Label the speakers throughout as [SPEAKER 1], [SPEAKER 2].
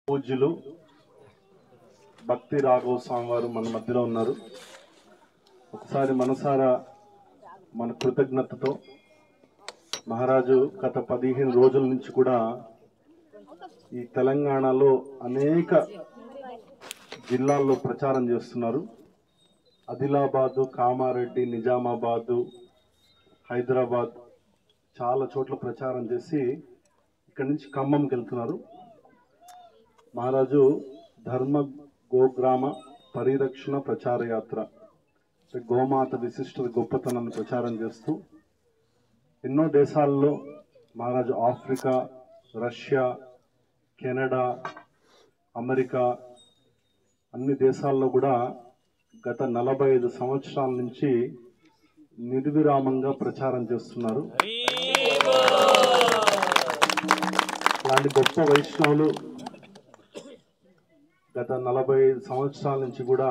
[SPEAKER 1] పూజ్యులు భక్తి రాఘవ స్వామి వారు మన మధ్యలో ఉన్నారు. ఒకసారి మనసారా మన కృతజ్ఞతతో మహారాజు గత 15 రోజుల నుంచి కూడా ఈ తెలంగాణలో అనేక జిల్లాల్లో ప్రచారం చేస్తున్నారు. ఆదిలాబాదు, కామారెడ్డి, నిజామాబాదు, హైదరాబాద్ చాలా చోట్ల ప్రచారం చేసి ఇక్కడి నుంచి ఖమ్మంకి వెళ్తున్నారు. మహారాజు ధర్మ గోగ్రామ పరిరక్షణ ప్రచార యాత్ర, గోమాత విశిష్ట గొప్పతనాన్ని ప్రచారం చేస్తూ ఎన్నో దేశాల్లో మహారాజు ఆఫ్రికా, రష్యా, కెనడా, అమెరికా అన్ని దేశాల్లో కూడా గత 45 సంవత్సరాల నుంచి నిర్విరామంగా ప్రచారం చేస్తున్నారు. ఇలాంటి గొప్ప వైష్ణవులు గత 45 సంవత్సరాల నుంచి కూడా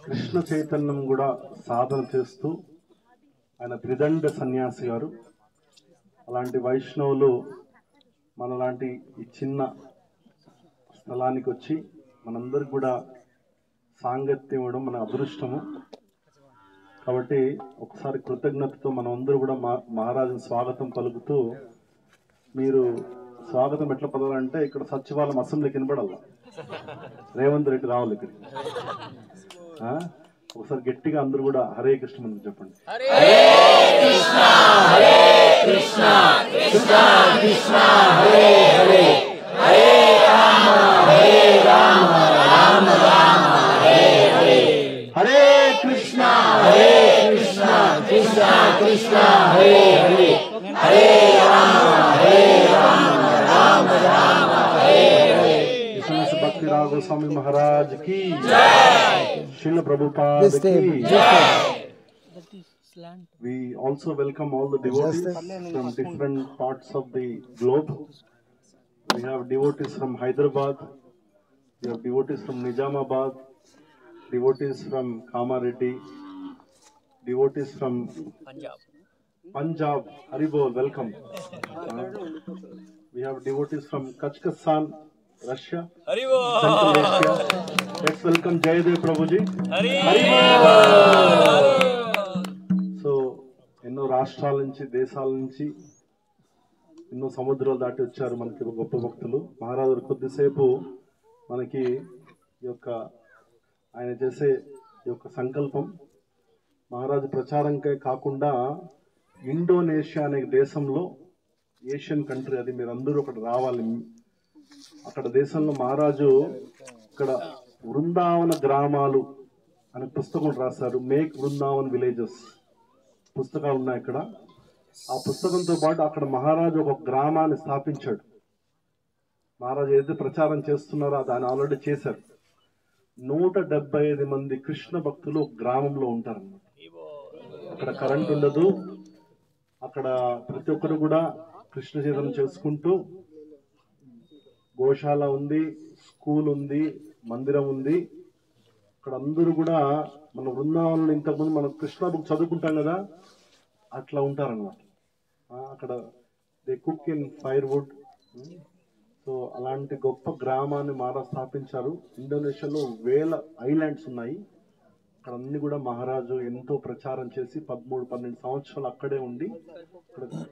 [SPEAKER 1] కృష్ణ చైతన్యం కూడా సాధన చేస్తూ ఆయన త్రిదండ సన్యాసి గారు. అలాంటి వైష్ణవులు మనలాంటి ఈ చిన్న స్థలానికి వచ్చి మనందరికి కూడా సాంగత్యం ఇవ్వడం మన అదృష్టము. కాబట్టి ఒకసారి కృతజ్ఞతతో మనం అందరూ కూడా మహారాజుని స్వాగతం పలుకుతూ, మీరు స్వాగతం ఎట్లా పలకాలంటే ఇక్కడ సచివాలయం అసెంబ్లీకి వినపడాలి, రేవంత్ రెడ్డి రావాలి ఇక్కడికి. ఒకసారి గట్టిగా అందరూ కూడా హరే కృష్ణ మంత్రం చెప్పండి.
[SPEAKER 2] హరే కృష్ణ హరే కృష్ణ కృష్ణ కృష్ణ హరే హరే, హరే రామ హరే రామ రామ రామ హరే హరే, హరే కృష్ణ హరే కృష్ణ కృష్ణ కృష్ణ హరే హరే, హరే రామ హరే రామ రామ రామ హరే హరే.
[SPEAKER 1] భక్తి రాఘవ స్వామి महाराज की जय, श्रील प्रभुपाद की जय. We also welcome all the devotees from different parts of the globe. We have devotees from Hyderabad, we have devotees from Nizamabad, devotees from Kamareddy, devotees from Punjab. Haribol, welcome. We have devotees from Kachkastan, Russia, Central Asia. Let's welcome Jayadev Prabhuji. So, ఎన్నో రాష్ట్రాల నుంచి, దేశాల నుంచి, ఎన్నో సముద్రాలు దాటి వచ్చారు మనకి గొప్ప భక్తులు. మహారాజు కొద్దిసేపు మనకి ఈ యొక్క ఆయన చేసే ఈ యొక్క సంకల్పం మహారాజు ప్రచారంకే కాకుండా ఇండోనేషియా అనే దేశంలో, ఏషియన్ కంట్రీ అది, మీరు అందరూ అక్కడ రావాలి. అక్కడ దేశంలో మహారాజు ఇక్కడ వృందావన గ్రామాలు అనే పుస్తకం రాశారు. మేక్ వృందావన్ విలేజెస్ పుస్తకాలు ఉన్నాయి అక్కడ. ఆ పుస్తకంతో పాటు అక్కడ మహారాజు ఒక గ్రామాన్ని స్థాపించాడు. మహారాజు ఏదైతే ప్రచారం చేస్తున్నారో దాన్ని ఆల్రెడీ చేశారు. 175 మంది కృష్ణ భక్తులు గ్రామంలో ఉంటారన్నమాట. అక్కడ కరెంట్ ఉండదు, అక్కడ ప్రతి ఒక్కరు కూడా కృష్ణ చైతన్యం చేసుకుంటూ, గోశాల ఉంది, స్కూల్ ఉంది, మందిరం ఉంది. అక్కడ అందరూ కూడా మన బృందావనంలో ఇంతకుముందు మనం కృష్ణ బుక్ చదువుకుంటాం కదా, అట్లా ఉంటారన్నమాట. అక్కడ they cook in firewood. సో అలాంటి గొప్ప గ్రామాన్ని మహారాజు స్థాపించారు. ఇండోనేషియాలో 1000 ఐలాండ్స్ ఉన్నాయి. అక్కడ అన్ని కూడా మహారాజు ఎంతో ప్రచారం చేసి 13-12 సంవత్సరాలు అక్కడే ఉండి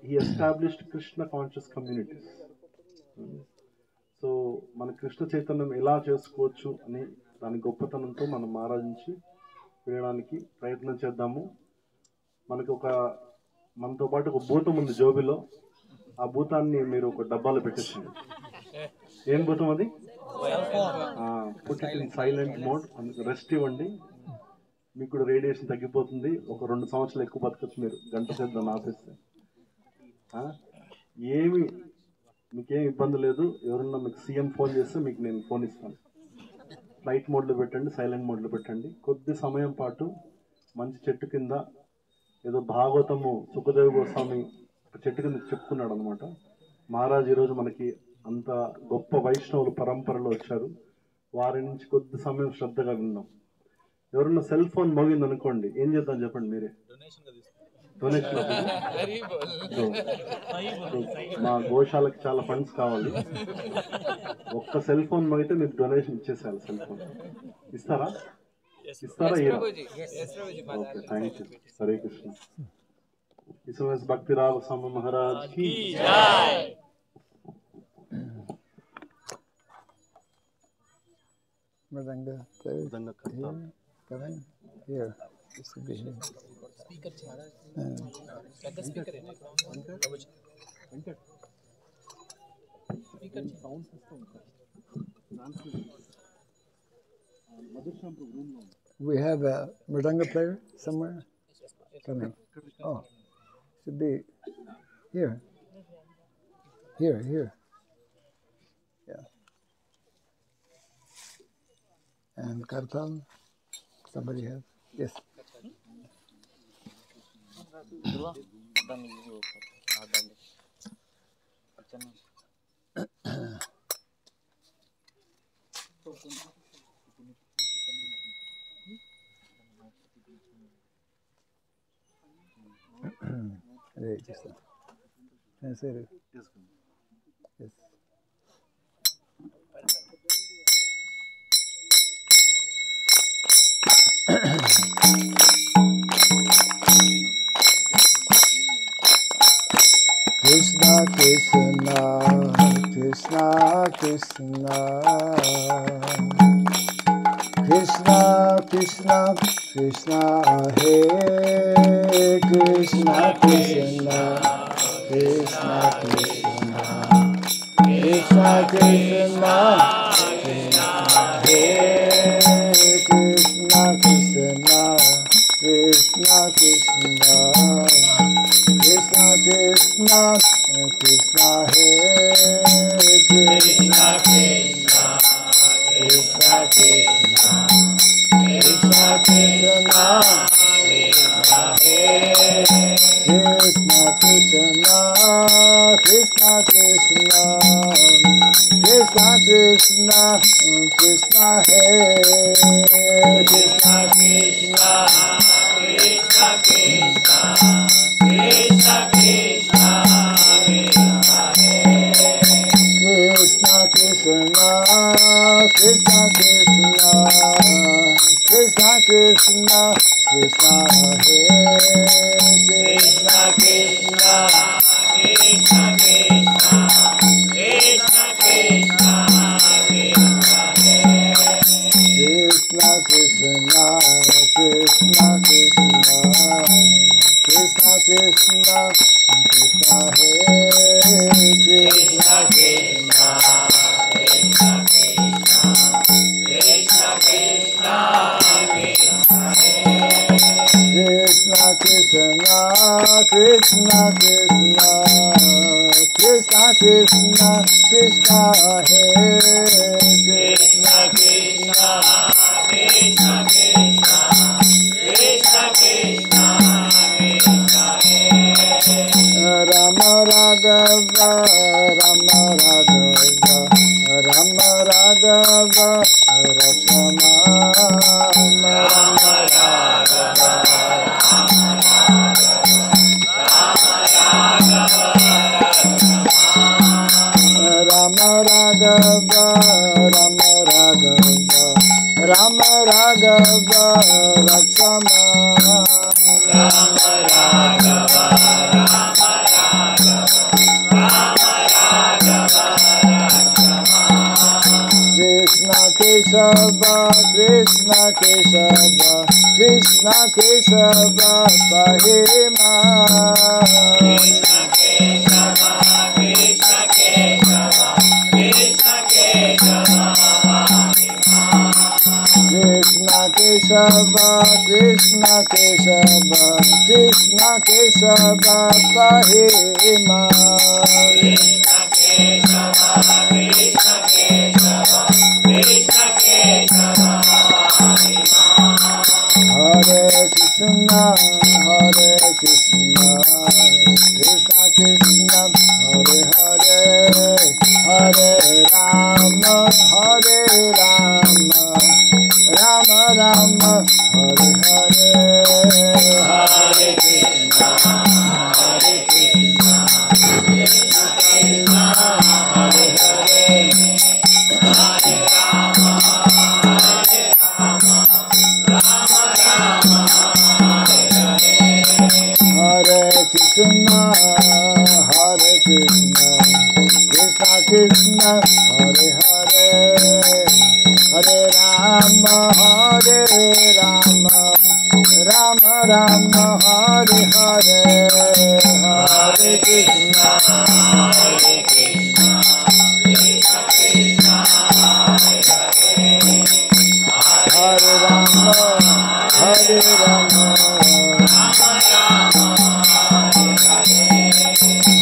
[SPEAKER 1] ఈ established Krishna conscious communities. So మన కృష్ణ చైతన్యం ఎలా చేసుకోవచ్చు అని దాని గొప్పతనంతో మనం మహారాజు నుంచి వినడానికి ప్రయత్నం చేద్దాము. మనతో పాటు ఒక భూతం ఉంది జోబిలో. ఆ భూతాన్ని మీరు ఒక డబ్బాలో పెట్టేసింది. ఏం భూతం అది? Put it in silent mode. Rest ఇవ్వండి, మీకు కూడా రేడియేషన్ తగ్గిపోతుంది. ఒక 2 సంవత్సరాలు ఎక్కువ బతకచ్చు మీరు గంట సేపు దాన్ని ఆపేస్తే. మీకేం ఇబ్బంది లేదు. ఎవరన్నా మీకు సీఎం ఫోన్ చేస్తే మీకు నేను ఫోన్ ఇస్తాను. ఫ్లైట్ మోడ్లో పెట్టండి, సైలెంట్ మోడ్లో పెట్టండి. కొద్ది సమయం పాటు మంచి చెట్టు కింద, ఏదో భాగవతము సుఖదేవ్ గోస్వామి చెట్టు కింద చెప్పుకున్నాడు అనమాట. మహారాజు ఈరోజు మనకి అంత గొప్ప వైష్ణవులు పరంపరలో వచ్చారు. వారి నుంచి కొద్ది సమయం శ్రద్ధగా విన్నాం. ఎవరన్నా సెల్ ఫోన్ మోగింది అనుకోండి, ఏం చేద్దాం చెప్పండి మీరే. డొనేషన్ మా గోశాలకు చాలా ఫండ్స్ కావాలి. ఒక్క సెల్ ఫోన్ అయితే మీరు డొనేషన్ ఇచ్చేసారు. సెల్ ఫోన్ ఇస్తారా? ఇస్తారా? Okay, thank you. Hare Krishna. इसमें भक्ति राव स्वामी महाराज की जय.
[SPEAKER 3] Mridanga here. This will be here. Speaker sound system. We have a Mridanga player somewhere coming. Oh, should be here. Here. Yeah. And Kartal, somebody have? Yes. Yes. Krishna Krishna Krishna Krishna Krishna Krishna Krishna Hare Krishna Krishna Krishna Krishna Krishna Krishna Krishna Hare Krishna Krishna Krishna Krishna Krishna Krishna Krishna Hare Krishna Krishna Krishna Krishna Krishna Krishna Krishna Hare Krishna Krishna Krishna Krishna Krishna Krishna Krishna Hare Krishna Krishna Krishna Krishna Krishna Krishna Krishna Krishna Krishna Krishna Krishna Krishna Krishna Hare Krishna Krishna Krishna Krishna Krishna Krishna Krishna Krishna Krishna Krishna Krishna Krishna Krishna Hare Krishna Krishna Krishna Krishna Krishna Krishna Krishna Krishna Krishna Krishna Krishna Krishna Krishna Hare Krishna Krishna Krishna Krishna Krishna Krishna Rama Raghava Rama Raghava Rama Raghava Rakshama Rama Raghava Rama Raghava Rama Raghava Rama Raghava Rakshama Rama Raghava Krishna Keshava Krishna Keshava Krishna Keshava Pahima Krishna Keshava Krishna Keshava Krishna Keshava Krishna Keshava Krishna Keshava Krishna Keshava Pahima Krishna Keshava Krishna Keshava Krishna Keshava Hare Krishna Krishna Krishna Hare Hare Hare Rama Hare Rama, Rama Rama, Hare Hare, Hare Krishna, Hare Krishna, Krishna Krishna, Hare Hare, Hare Rama, Hare Rama, Rama Rama, Hare Hare, Hare Krishna, Hare Krishna, Krishna Krishna, Hare Hare, Hare Rama, Hare Rama, Rama Rama, Hare Hare, Hare Krishna, Hare Krishna, Krishna Krishna, Hare Hare, Hare Rama, Hare Rama,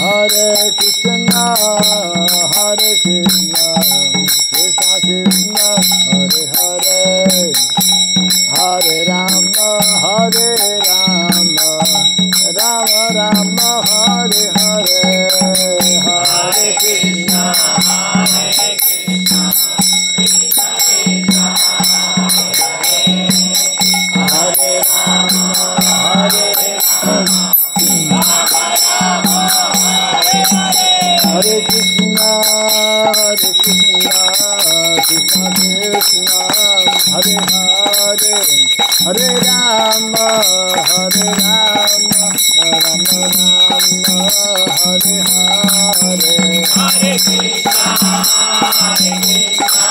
[SPEAKER 3] Hare Krishna, Hare Krishna, Krishna Krishna, Hare Hare, Hare Rama, Hare Rama, Rama Rama, Hare Hare, Hare Krishna, Hare Krishna, Krishna Krishna, Hare Rama, Hare Rama, Hare Krishna, Hare Krishna, Krishna Krishna, Hare Hare, Hare Rama, Hare Rama, Rama Rama, Hare Hare, Hare Krishna, Hare Krishna,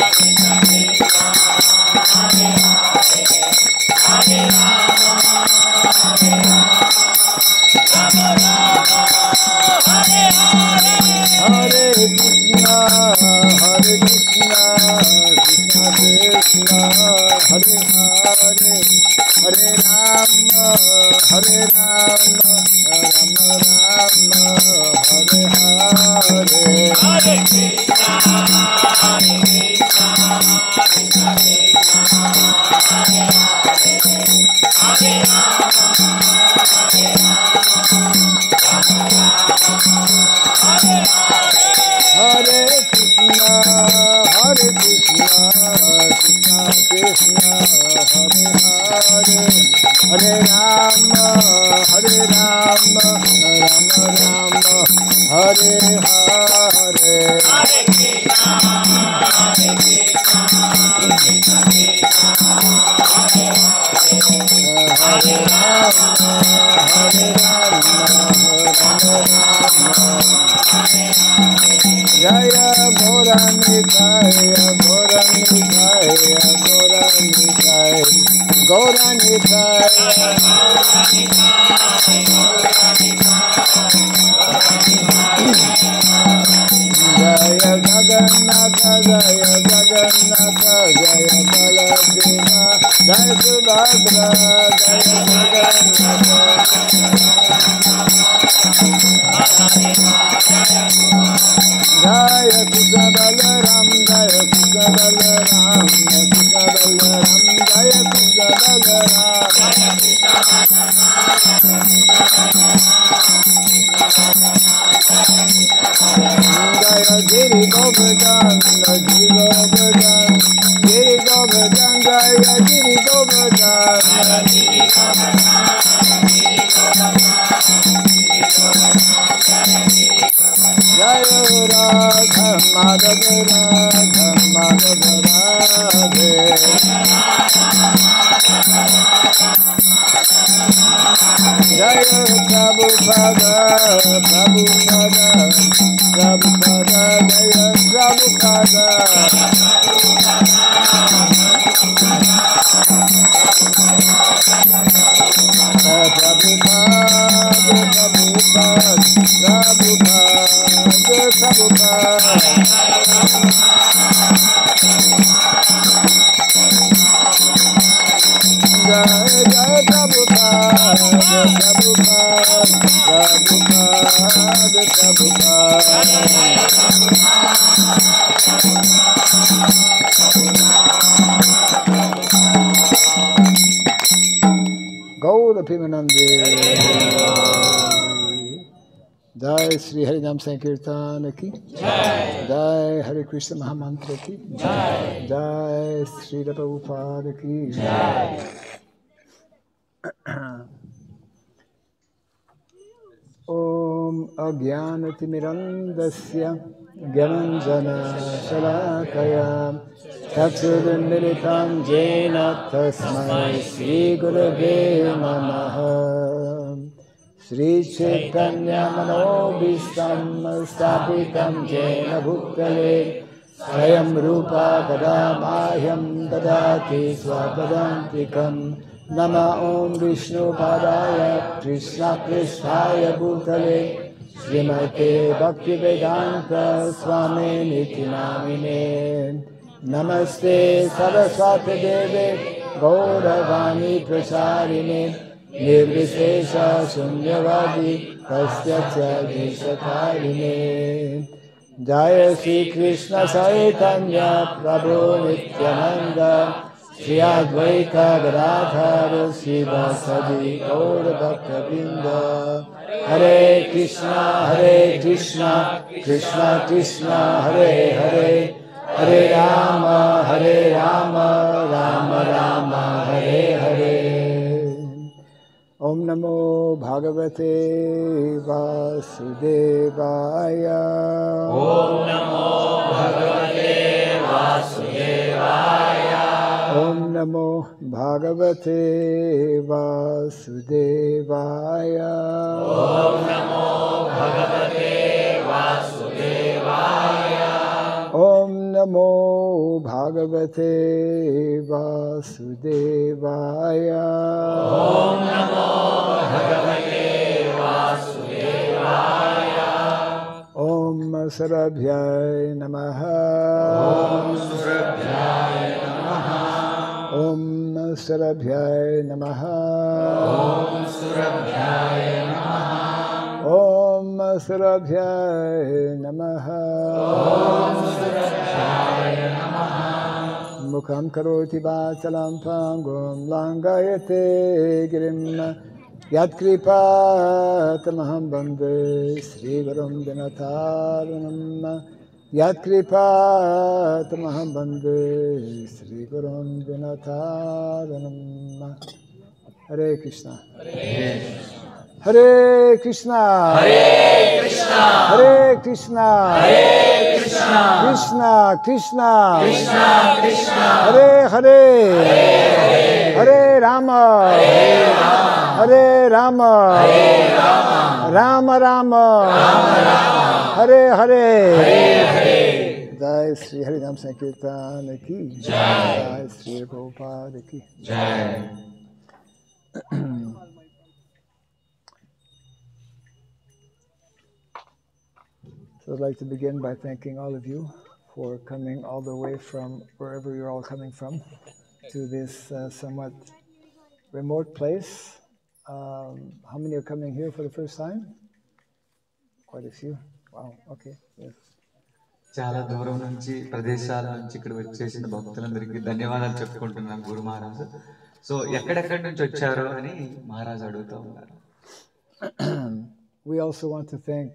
[SPEAKER 3] Krishna Krishna, Hare Hare, Hare Rama, Hare Rama, Rama Rama, Hare Hare, Hare Krishna, Hare Krishna, Krishna Krishna, Hare Hare, Hare Rama, Hare Rama, Rama Rama, Hare Hare, Hare Krishna, Hare Krishna, Krishna Krishna, Hare Hare, Hare Rama, Hare Rama, Rama Rama, Hare Hare, Hare Krishna, Hare Krishna, Krishna Krishna, Hare Hare, Hare Rama, Hare Rama, Rama Rama, Hare Hare, Hare Krishna, Hare Krishna, Krishna Krishna, Hare Hare, Hare Rama, Hare Rama, Rama Rama, Jaya Gauranikai, Gauranikai, Gauranikai, Gauranikai, Jaya Jagannatha, Jaya Jagannatha, Jaya Baladeva, Jaya Subhadra, Jaya Jagannatha, Jaya Krishna Balaram, Jaya Krishna Balaram, Jaya Krishna Balaram, Jaya Krishna Balaram, Jaya Giri Govardhan, Giri Govardhan, Giri Govardhan, Jaya Giri Govardhan, Jaya Radha Madhava Radha Madhava Radhe, Jaya Prabhupada Prabhupada Prabhupada, Jaya Prabhupada, Gaura Pimanande. जय श्री हरि नाम संकीर्तन की जय, हरे कृष्ण महामंत्र की जय, श्री प्रभुपाद की ओम अज्ञानतिमिरन्दस्य ज्ञानञ्जनशलाकया चक्षुरुन्मिलितं येन तस्मै श्रीगुरवे नमः। श्रीचैतन्यमनोभीष्टं स्थापितं येन भूतले स्वयं रूपा कदा माह्यं ददाति स्वपदान्तिकम्। नमः ॐ विष्णुपादाय कृष्णपृष्ठाय भूतले श्रीमते भक्तिवेदान्त स्वामिनिति नामिने। नमस्ते सरस्वती देवे गौरवाणी प्रचारिणे निर्विशेष शून्यवादी कस्यचिदेशकारिणे। जय श्री कृष्ण चैतन्य प्रभु नित्यानंद श्री अद्वैत गदाधर श्रीवासदि गौर भक्तवृंद। हरे कृष्णा कृष्णा कृष्णा हरे हरे, हरे राम राम राम हरे हरे। ओम नमो भगवते वासुदेवाय।
[SPEAKER 2] ओम नमो भगवते वासुदेवाय।
[SPEAKER 3] ओम नमो भगवते वासुदेवाय।
[SPEAKER 2] ओम नमो भगवते वासुदेवाय।
[SPEAKER 3] ओम नमो भगवते वासुदेवाय।
[SPEAKER 2] ओम नमो भगवते वासुदेवाय।
[SPEAKER 3] ओम सरभ्याय नमः।
[SPEAKER 2] ओम सुरभ्याय नमः।
[SPEAKER 3] ओम सरभ्याय नमः।
[SPEAKER 2] ओम सुरभ्याय नमः।
[SPEAKER 3] ओम सरभ्याय नमः।
[SPEAKER 2] ओम सुरभ्याय नमः।
[SPEAKER 3] मुखं करोति वाचालं पङ्गुं लङ्घयते गिरिं यत्कृपातमहं वन्दे श्रीगुरुं दिनतारिणं। यत्कृपातमहं वन्दे श्रीगुरुं दिनतारिणं। हरे कृष्णा हरे कृष्णा हरे कृष्णा कृष्णा कृष्णा हरे हरे, हरे राम राम राम हरे हरे। जय श्री हरि नाम संकीर्तन की जय, श्री प्रभुपाद की
[SPEAKER 2] जय।
[SPEAKER 3] So I'd like to begin by thanking all of you for coming all the way from wherever you're all coming from to this somewhat remote place. How many are coming here for the first time? Quite a few. Wow, okay. Yes.
[SPEAKER 4] చాలా దూరం నుంచి ప్రదేశాల నుంచి ఇక్కడ వచ్చేసిన భక్తులందరికీ ధన్యవాదాలు చెప్పుకుంటున్నాం గురు మహారాజ్. సో ఎక్కడెక్కడి నుంచి వచ్చారో అని మహారాజ్ అడుగుతూ ఉన్నారు.
[SPEAKER 3] We also want to thank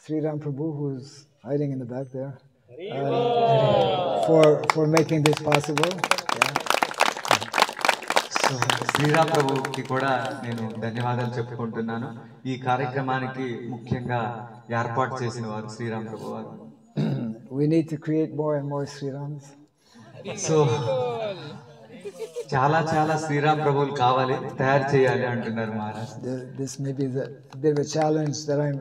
[SPEAKER 3] Sri Ram Prabhu, who's hiding in the back there, for making this possible.
[SPEAKER 4] సో శ్రీరామ్ ప్రభుకి కూడా నేను ధన్యవాదాలు చెప్పుకుంటున్నాను. ఈ కార్యక్రమానికి ముఖ్యంగా ఏర్పాటు చేసిన వారు శ్రీరామ్ ప్రభు వారు.
[SPEAKER 3] We need to create more and more Sri Rams.
[SPEAKER 4] So చాలా చాలా శ్రీరామ్ ప్రభువులు కావాలి, తయారు చేయాలి అంటున్నారు Maharaj.
[SPEAKER 3] This may be a bit of a challenge that I'm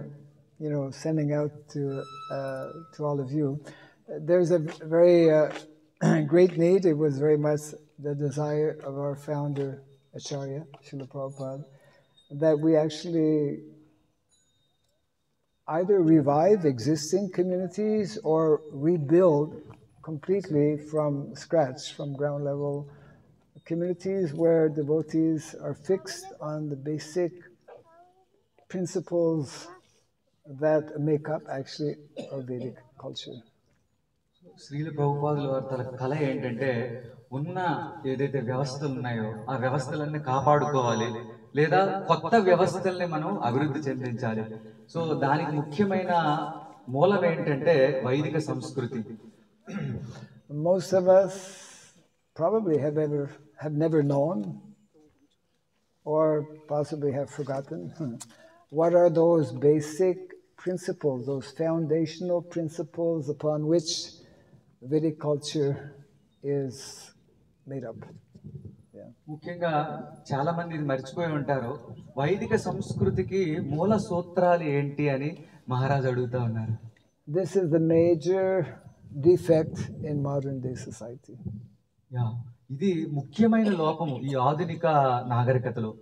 [SPEAKER 3] sending out to all of you. There's a very great need. It was very much the desire of our founder, Acharya Srila Prabhupada, that we actually either revive existing communities or rebuild completely from scratch, from ground level, communities where devotees are fixed on the basic principles that make up actually our Vedic culture.
[SPEAKER 4] Srila ప్రభుపాదుల వారి తన కళ ఏంటంటే ఉన్న ఏదైతే వ్యవస్థలు ఉన్నాయో ఆ వ్యవస్థలన్నీ కాపాడుకోవాలి, లేదా కొత్త వ్యవస్థల్ని మనం అభివృద్ధి చెందించాలి. సో దానికి ముఖ్యమైన మూలం ఏంటంటే వైదిక సంస్కృతి.
[SPEAKER 3] Most of us probably have never known or possibly have forgotten what are those basic principles, those foundational principles upon which Vedic culture is made up.
[SPEAKER 4] ముఖ్యంగా చాలా మంది ఇది మర్చిపోయి ఉంటారు. వైదిక సంస్కృతికి మూల సూత్రాలు ఏంటి అని మహారాజ్ అడుగుతా ఉన్నారు.
[SPEAKER 3] This is the major defect in modern day society.
[SPEAKER 4] ఇది ముఖ్యమైన లోపము ఈ ఆధునిక నాగరికతలో.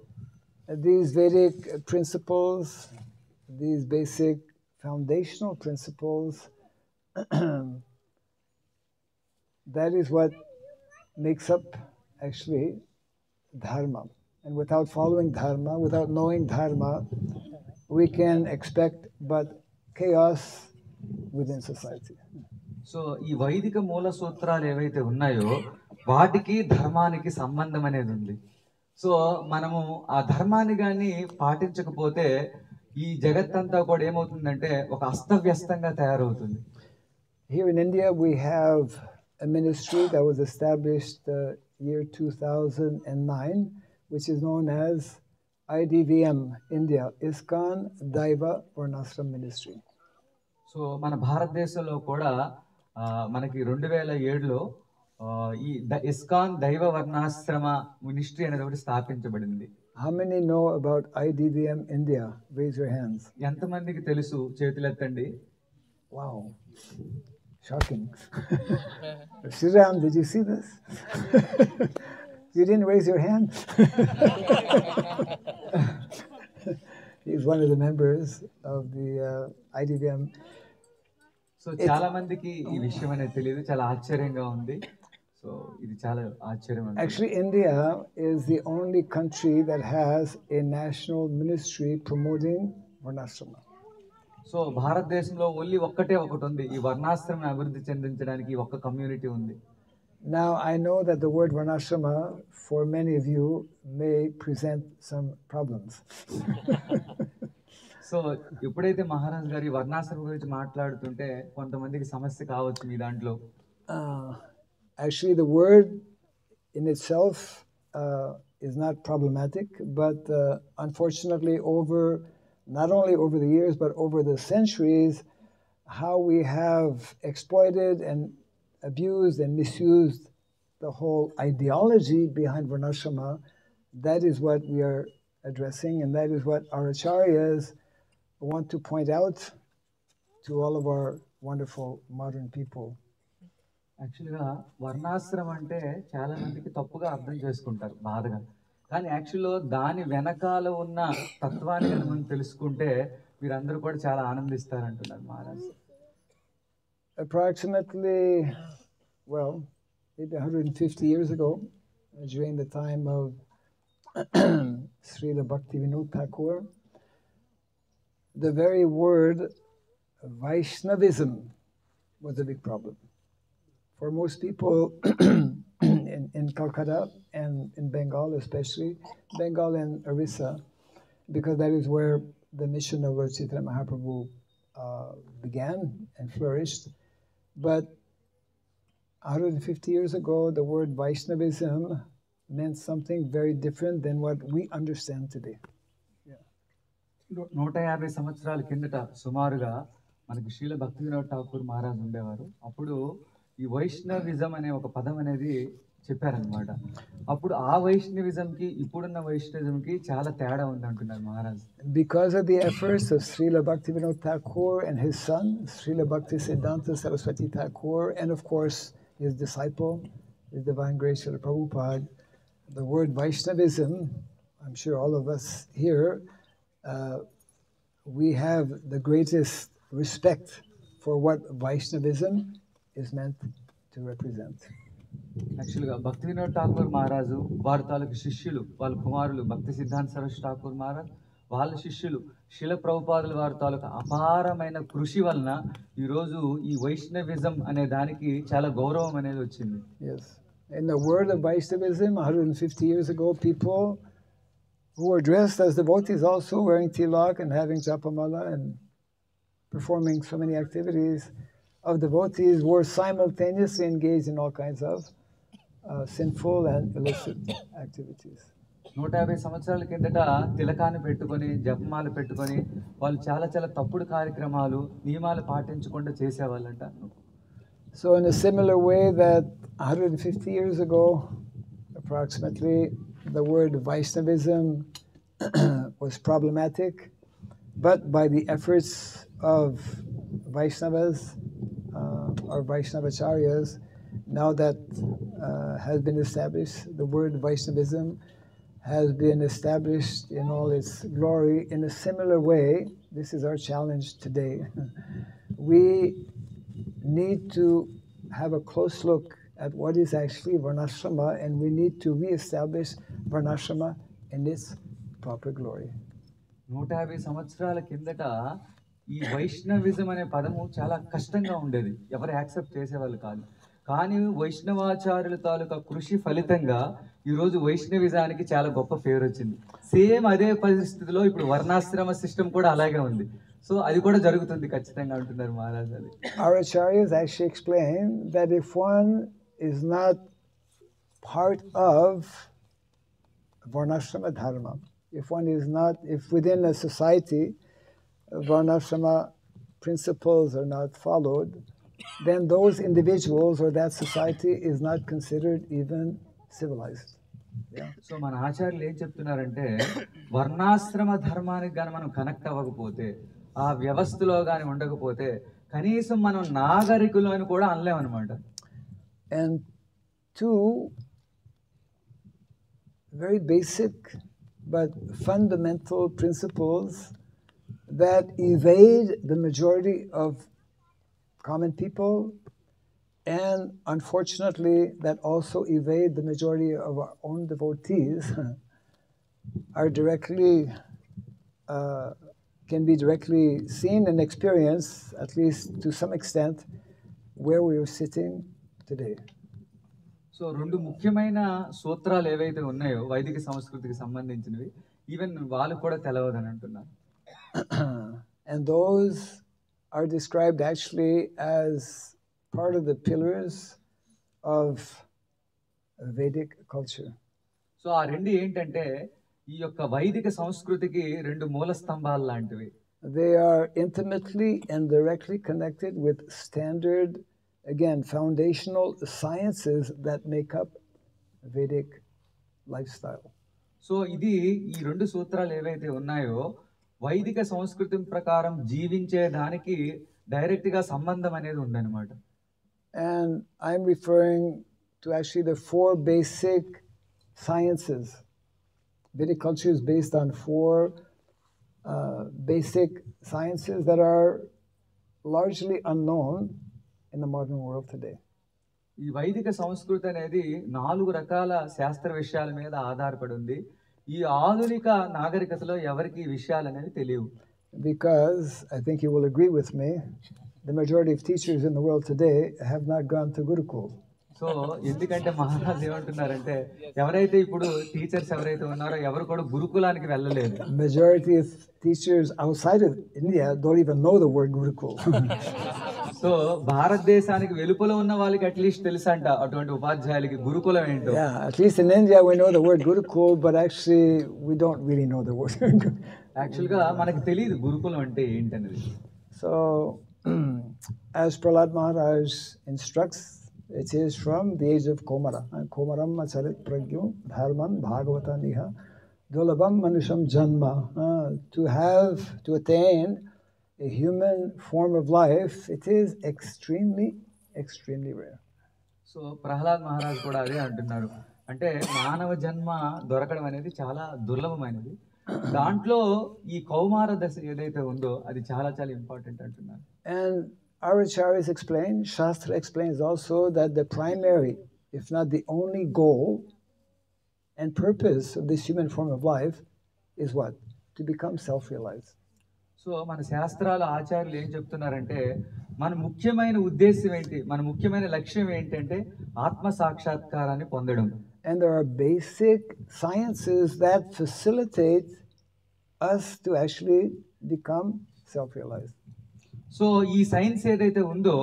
[SPEAKER 3] These Vedic principles, these basic foundational principles, that is what makes up actually dharma. And without following dharma, without knowing dharma, we can expect but chaos within society.
[SPEAKER 4] So ఈ వైదిక మూల సూత్రాలు ఏవైతే ఉన్నాయో వాటికి ధర్మానికి సంబంధం అనేది ఉంది. సో మనము ఆ ధర్మాన్ని కానీ పాటించకపోతే ఈ జగత్తంతా కూడా ఏమవుతుందంటే ఒక అస్తవ్యస్తంగా తయారవుతుంది.
[SPEAKER 3] Here in India we have a ministry that was established year 2009, which is known as IDVM India, ISKCON Daiva Varnashram Ministry.
[SPEAKER 4] So మన భారతదేశంలో కూడా మనకి 2007లో ఈ ఇస్కాన్ దైవ వర్ణాశ్రమ మినిస్ట్రీ అనేది ఒకటి స్థాపించబడింది.
[SPEAKER 3] How many know about IDVM India? Raise your hands.
[SPEAKER 4] ఎంతమందికి తెలుసు? చేతులెత్తండి.
[SPEAKER 3] Wow. Shocking. Sriram, did you see this? You didn't raise your hand? He's one of the members of the IDVM.
[SPEAKER 4] So చాలా మందికి ఈ విషయం అనేది తెలియదు. చాలా ఆశ్చర్యంగా ఉంది. సో ఇది చాలా ఆశ్చర్యం.
[SPEAKER 3] Actually, India is the only country that has a national ministry promoting Varnashrama.
[SPEAKER 4] So భారతదేశంలో ఓన్లీ ఒకటి ఉంది, ఈ వర్ణాశ్రమం అభివృద్ధి చెందించడానికి ఒక్క కమ్యూనిటీ ఉంది.
[SPEAKER 3] Now I know that the word Varnashrama for many of you may present some problems.
[SPEAKER 4] So ఎప్పుడైతే మహారాజ్ గారి వర్ణాశ్రమం గురించి మాట్లాడుతుంటే కొంతమందికి సమస్య కావచ్చు మీ దాంట్లో.
[SPEAKER 3] Actually, the word in itself is not problematic, but unfortunately not only over the years, but over the centuries, how we have exploited and abused and misused the whole ideology behind Varnashrama, that is what we are addressing, and that is what our acharyas want to point out to all of our wonderful modern people.
[SPEAKER 4] యాక్చువల్గా వర్ణాశ్రమం అంటే చాలా మందికి తప్పుగా అర్థం చేసుకుంటారు, బాధగా. కానీ యాక్చువల్లో దాని వెనకాల ఉన్న తత్వాన్ని మనం తెలుసుకుంటే మీరందరూ కూడా చాలా ఆనందిస్తారంటున్నారు Maharaj.
[SPEAKER 3] Approximately, well, maybe 150 years ago, during the time of Srila Bhaktivinoda Thakur, the very word Vaishnavism was a big problem. For most people in Calcutta and in Bengal especially, Bengal and Orissa, because that is where the mission of Lord Chaitanya Mahaprabhu began and flourished. But 150 years ago, the word Vaishnavism meant something very different than what we understand today.
[SPEAKER 4] 150 సంవత్సరాల కిందట సుమారుగా మనకి శ్రీల భక్తివినోద్ ఠాకూర్ మహారాజ్ ఉండేవారు. అప్పుడు ఈ Vaishnavism అనే ఒక పదం అనేది చెప్పారనమాట. అప్పుడు ఆ వైష్ణవిజంకి ఇప్పుడున్న వైష్ణవిజంకి చాలా తేడా ఉంది అంటున్నారు Maharaj.
[SPEAKER 3] Because of the efforts of Srila Bhaktivinoda Thakur and his son, Srila Bhaktisiddhanta Saraswati Thakur, and of course his disciple, His Divine Grace Srila Prabhupada, the word Vaishnavism, I'm sure all of us here, we have the greatest respect for what Vaishnavism is meant to represent.
[SPEAKER 4] యాక్చువల్గా భక్తివినోద్ ఠాకూర్ మహారాజు వారి తాలూకు శిష్యులు, వాళ్ళ కుమారులు భక్తి సిద్ధాంత సరస్వతి ఠాకూర్ మహారాజ్, వాళ్ళ శిష్యులు శిల ప్రభుపాదుల వారి తాలూకు అపారమైన కృషి వలన ఈరోజు ఈ వైష్ణవిజం అనే దానికి చాలా గౌరవం అనేది వచ్చింది.
[SPEAKER 3] Yes. In the word of Vaishnavism, 150 years ago, people who are dressed as devotees also, wearing tilak and having japamala and performing so many activities of devotees, were simultaneously engaged in all kinds of sinful and illicit activities.
[SPEAKER 4] 150 సంవత్సరాల కిందట తిలకాన్ని పెట్టుకొని జపమాలు పెట్టుకొని వాళ్ళు చాలా చాలా తప్పుడు కార్యక్రమాలు నియమాలు పాటించకుండా చేసేవాళ్ళంట.
[SPEAKER 3] So in a similar way that 150 years ago, approximately, the word Vaishnavism was problematic, but by the efforts of Vaishnavas or Vaishnavacharyas, now that has been established, the word Vaishnavism has been established in all its glory. In a similar way, this is our challenge today. We need to have a close look at what is actually Varnashrama, and we need to re-establish Varnashrama in its proper glory.
[SPEAKER 4] 150 సంవత్సరాల కిందట ఈ Vaishnavism అనే పదము చాలా కష్టంగా ఉండేది, ఎవరు accept చేసేవాళ్ళు కాదు. కానీ వైష్ణవాచార్యుల తాలూకా కృషి ఫలితంగా ఈరోజు వైష్ణవిజానికి చాలా గొప్ప పేరు వచ్చింది. సేమ్ అదే పరిస్థితిలో ఇప్పుడు వర్ణాశ్రమ సిస్టమ్ కూడా అలాగే ఉంది. సో అది కూడా జరుగుతుంది ఖచ్చితంగా అంటున్నారు మహారాజ్. అది
[SPEAKER 3] Our acharyas actually explain that if one is not part of Varnashrama dharma, if within a society Varnashrama principles are not followed, then those individuals or that society is not considered even civilized.
[SPEAKER 4] So మన ఆచార్యులు ఏం చెప్తున్నారంటే వర్ణాశ్రమ ధర్మానికి కానీ మనం connect అవ్వకపోతే, ఆ వ్యవస్థలో కానీ ఉండకపోతే కనీసం మనం నాగరికులు అని కూడా అనలేమన్నమాట.
[SPEAKER 3] And two very basic but fundamental principles that evade the majority of common people, and unfortunately that also evade the majority of our own devotees, are directly can be directly seen and experienced, at least to some extent, where we are sitting today.
[SPEAKER 4] So రెండు ముఖ్యమైన సూత్రాలు ఏవైతే ఉన్నాయో వైదిక సంస్కృతికి సంబంధించినవి, even వాళ్ళు కూడా తెలవదని అంటున్నారు.
[SPEAKER 3] And those are described actually as part of the pillars of Vedic culture.
[SPEAKER 4] So ఆ రెండు ఏంటంటే ఈ యొక్క వైదిక సంస్కృతికి రెండు మూల స్తంభాలు లాంటివి.
[SPEAKER 3] They are intimately and directly connected with standard, again, foundational sciences that make up Vedic lifestyle.
[SPEAKER 4] So ఇది ఈ రెండు సూత్రాలు ఏవైతే ఉన్నాయో వైదిక సంస్కృతి ప్రకారం జీవించే దానికి డైరెక్ట్ గా సంబంధం అనేది ఉందన్నమాట.
[SPEAKER 3] And I'm referring to actually the four basic sciences. Vedic culture is based on four basic sciences that are largely unknown in the modern world today.
[SPEAKER 4] ఈ వైదిక సంస్కృతి అనేది 4 రకాల శాస్త్ర విషయాల మీద ఆధారపడి ఉంది. ఈ ఆధునిక నాగరికతలో ఎవరికి ఈ విషయాలు అనేవి తెలియవు.
[SPEAKER 3] Because I think you will agree with me, the majority of teachers in the world today have not gone to Gurukul.
[SPEAKER 4] So ఎందుకంటే మహారాజ్ ఏమంటున్నారంటే ఎవరైతే ఇప్పుడు టీచర్స్ ఎవరైతే ఉన్నారో ఎవరు కూడా గురుకులానికి వెళ్ళలేదు.
[SPEAKER 3] Majority of teachers outside of India don't even know the word Gurukul.
[SPEAKER 4] So భారతదేశానికి వెలుపల ఉన్న వాళ్ళకి అట్లీస్ట్ తెలుసంట అటువంటి ఉపాధ్యాయులకి గురుకులం ఏంటో.
[SPEAKER 3] Yeah, at least in India we know the word Gurukul, but actually we don't really know the word.
[SPEAKER 4] Actual గా మనకి తెలియదు గురుకులం అంటే ఏంటనేది.
[SPEAKER 3] So as Prahlad Maharaj instructs, it is from the age of Komara. Komaram acharit pragyo dharman bhagavata niha dulabam manusham janma. To attain a human form of life, it is extremely rare.
[SPEAKER 4] సో ప్రహ్లాద్ మహారాజ్ కూడా అదే అంటున్నారు, అంటే మానవ జన్మ దొరకడం అనేది చాలా దుర్లభమైనది. దాంట్లో ఈ కౌమార దశ ఏదైతే ఉందో అది చాలా చాలా ఇంపార్టెంట్ అంటున్నారు.
[SPEAKER 3] And our acharyas explain, Shastra explains also that the primary, if not the only goal and purpose of this human form of life is what? To become self-realized.
[SPEAKER 4] So మన శాస్త్రాల ఆచార్యులు ఏం చెప్తున్నారంటే మన ముఖ్యమైన ఉద్దేశం ఏంటి, మన ముఖ్యమైన లక్ష్యం ఏంటంటే ఆత్మ సాక్షాత్కారాన్ని పొందడం.
[SPEAKER 3] and there are basic sciences that facilitate us to actually become self-realized.
[SPEAKER 4] So ఈ సైన్స్ ఏదైతే ఉందో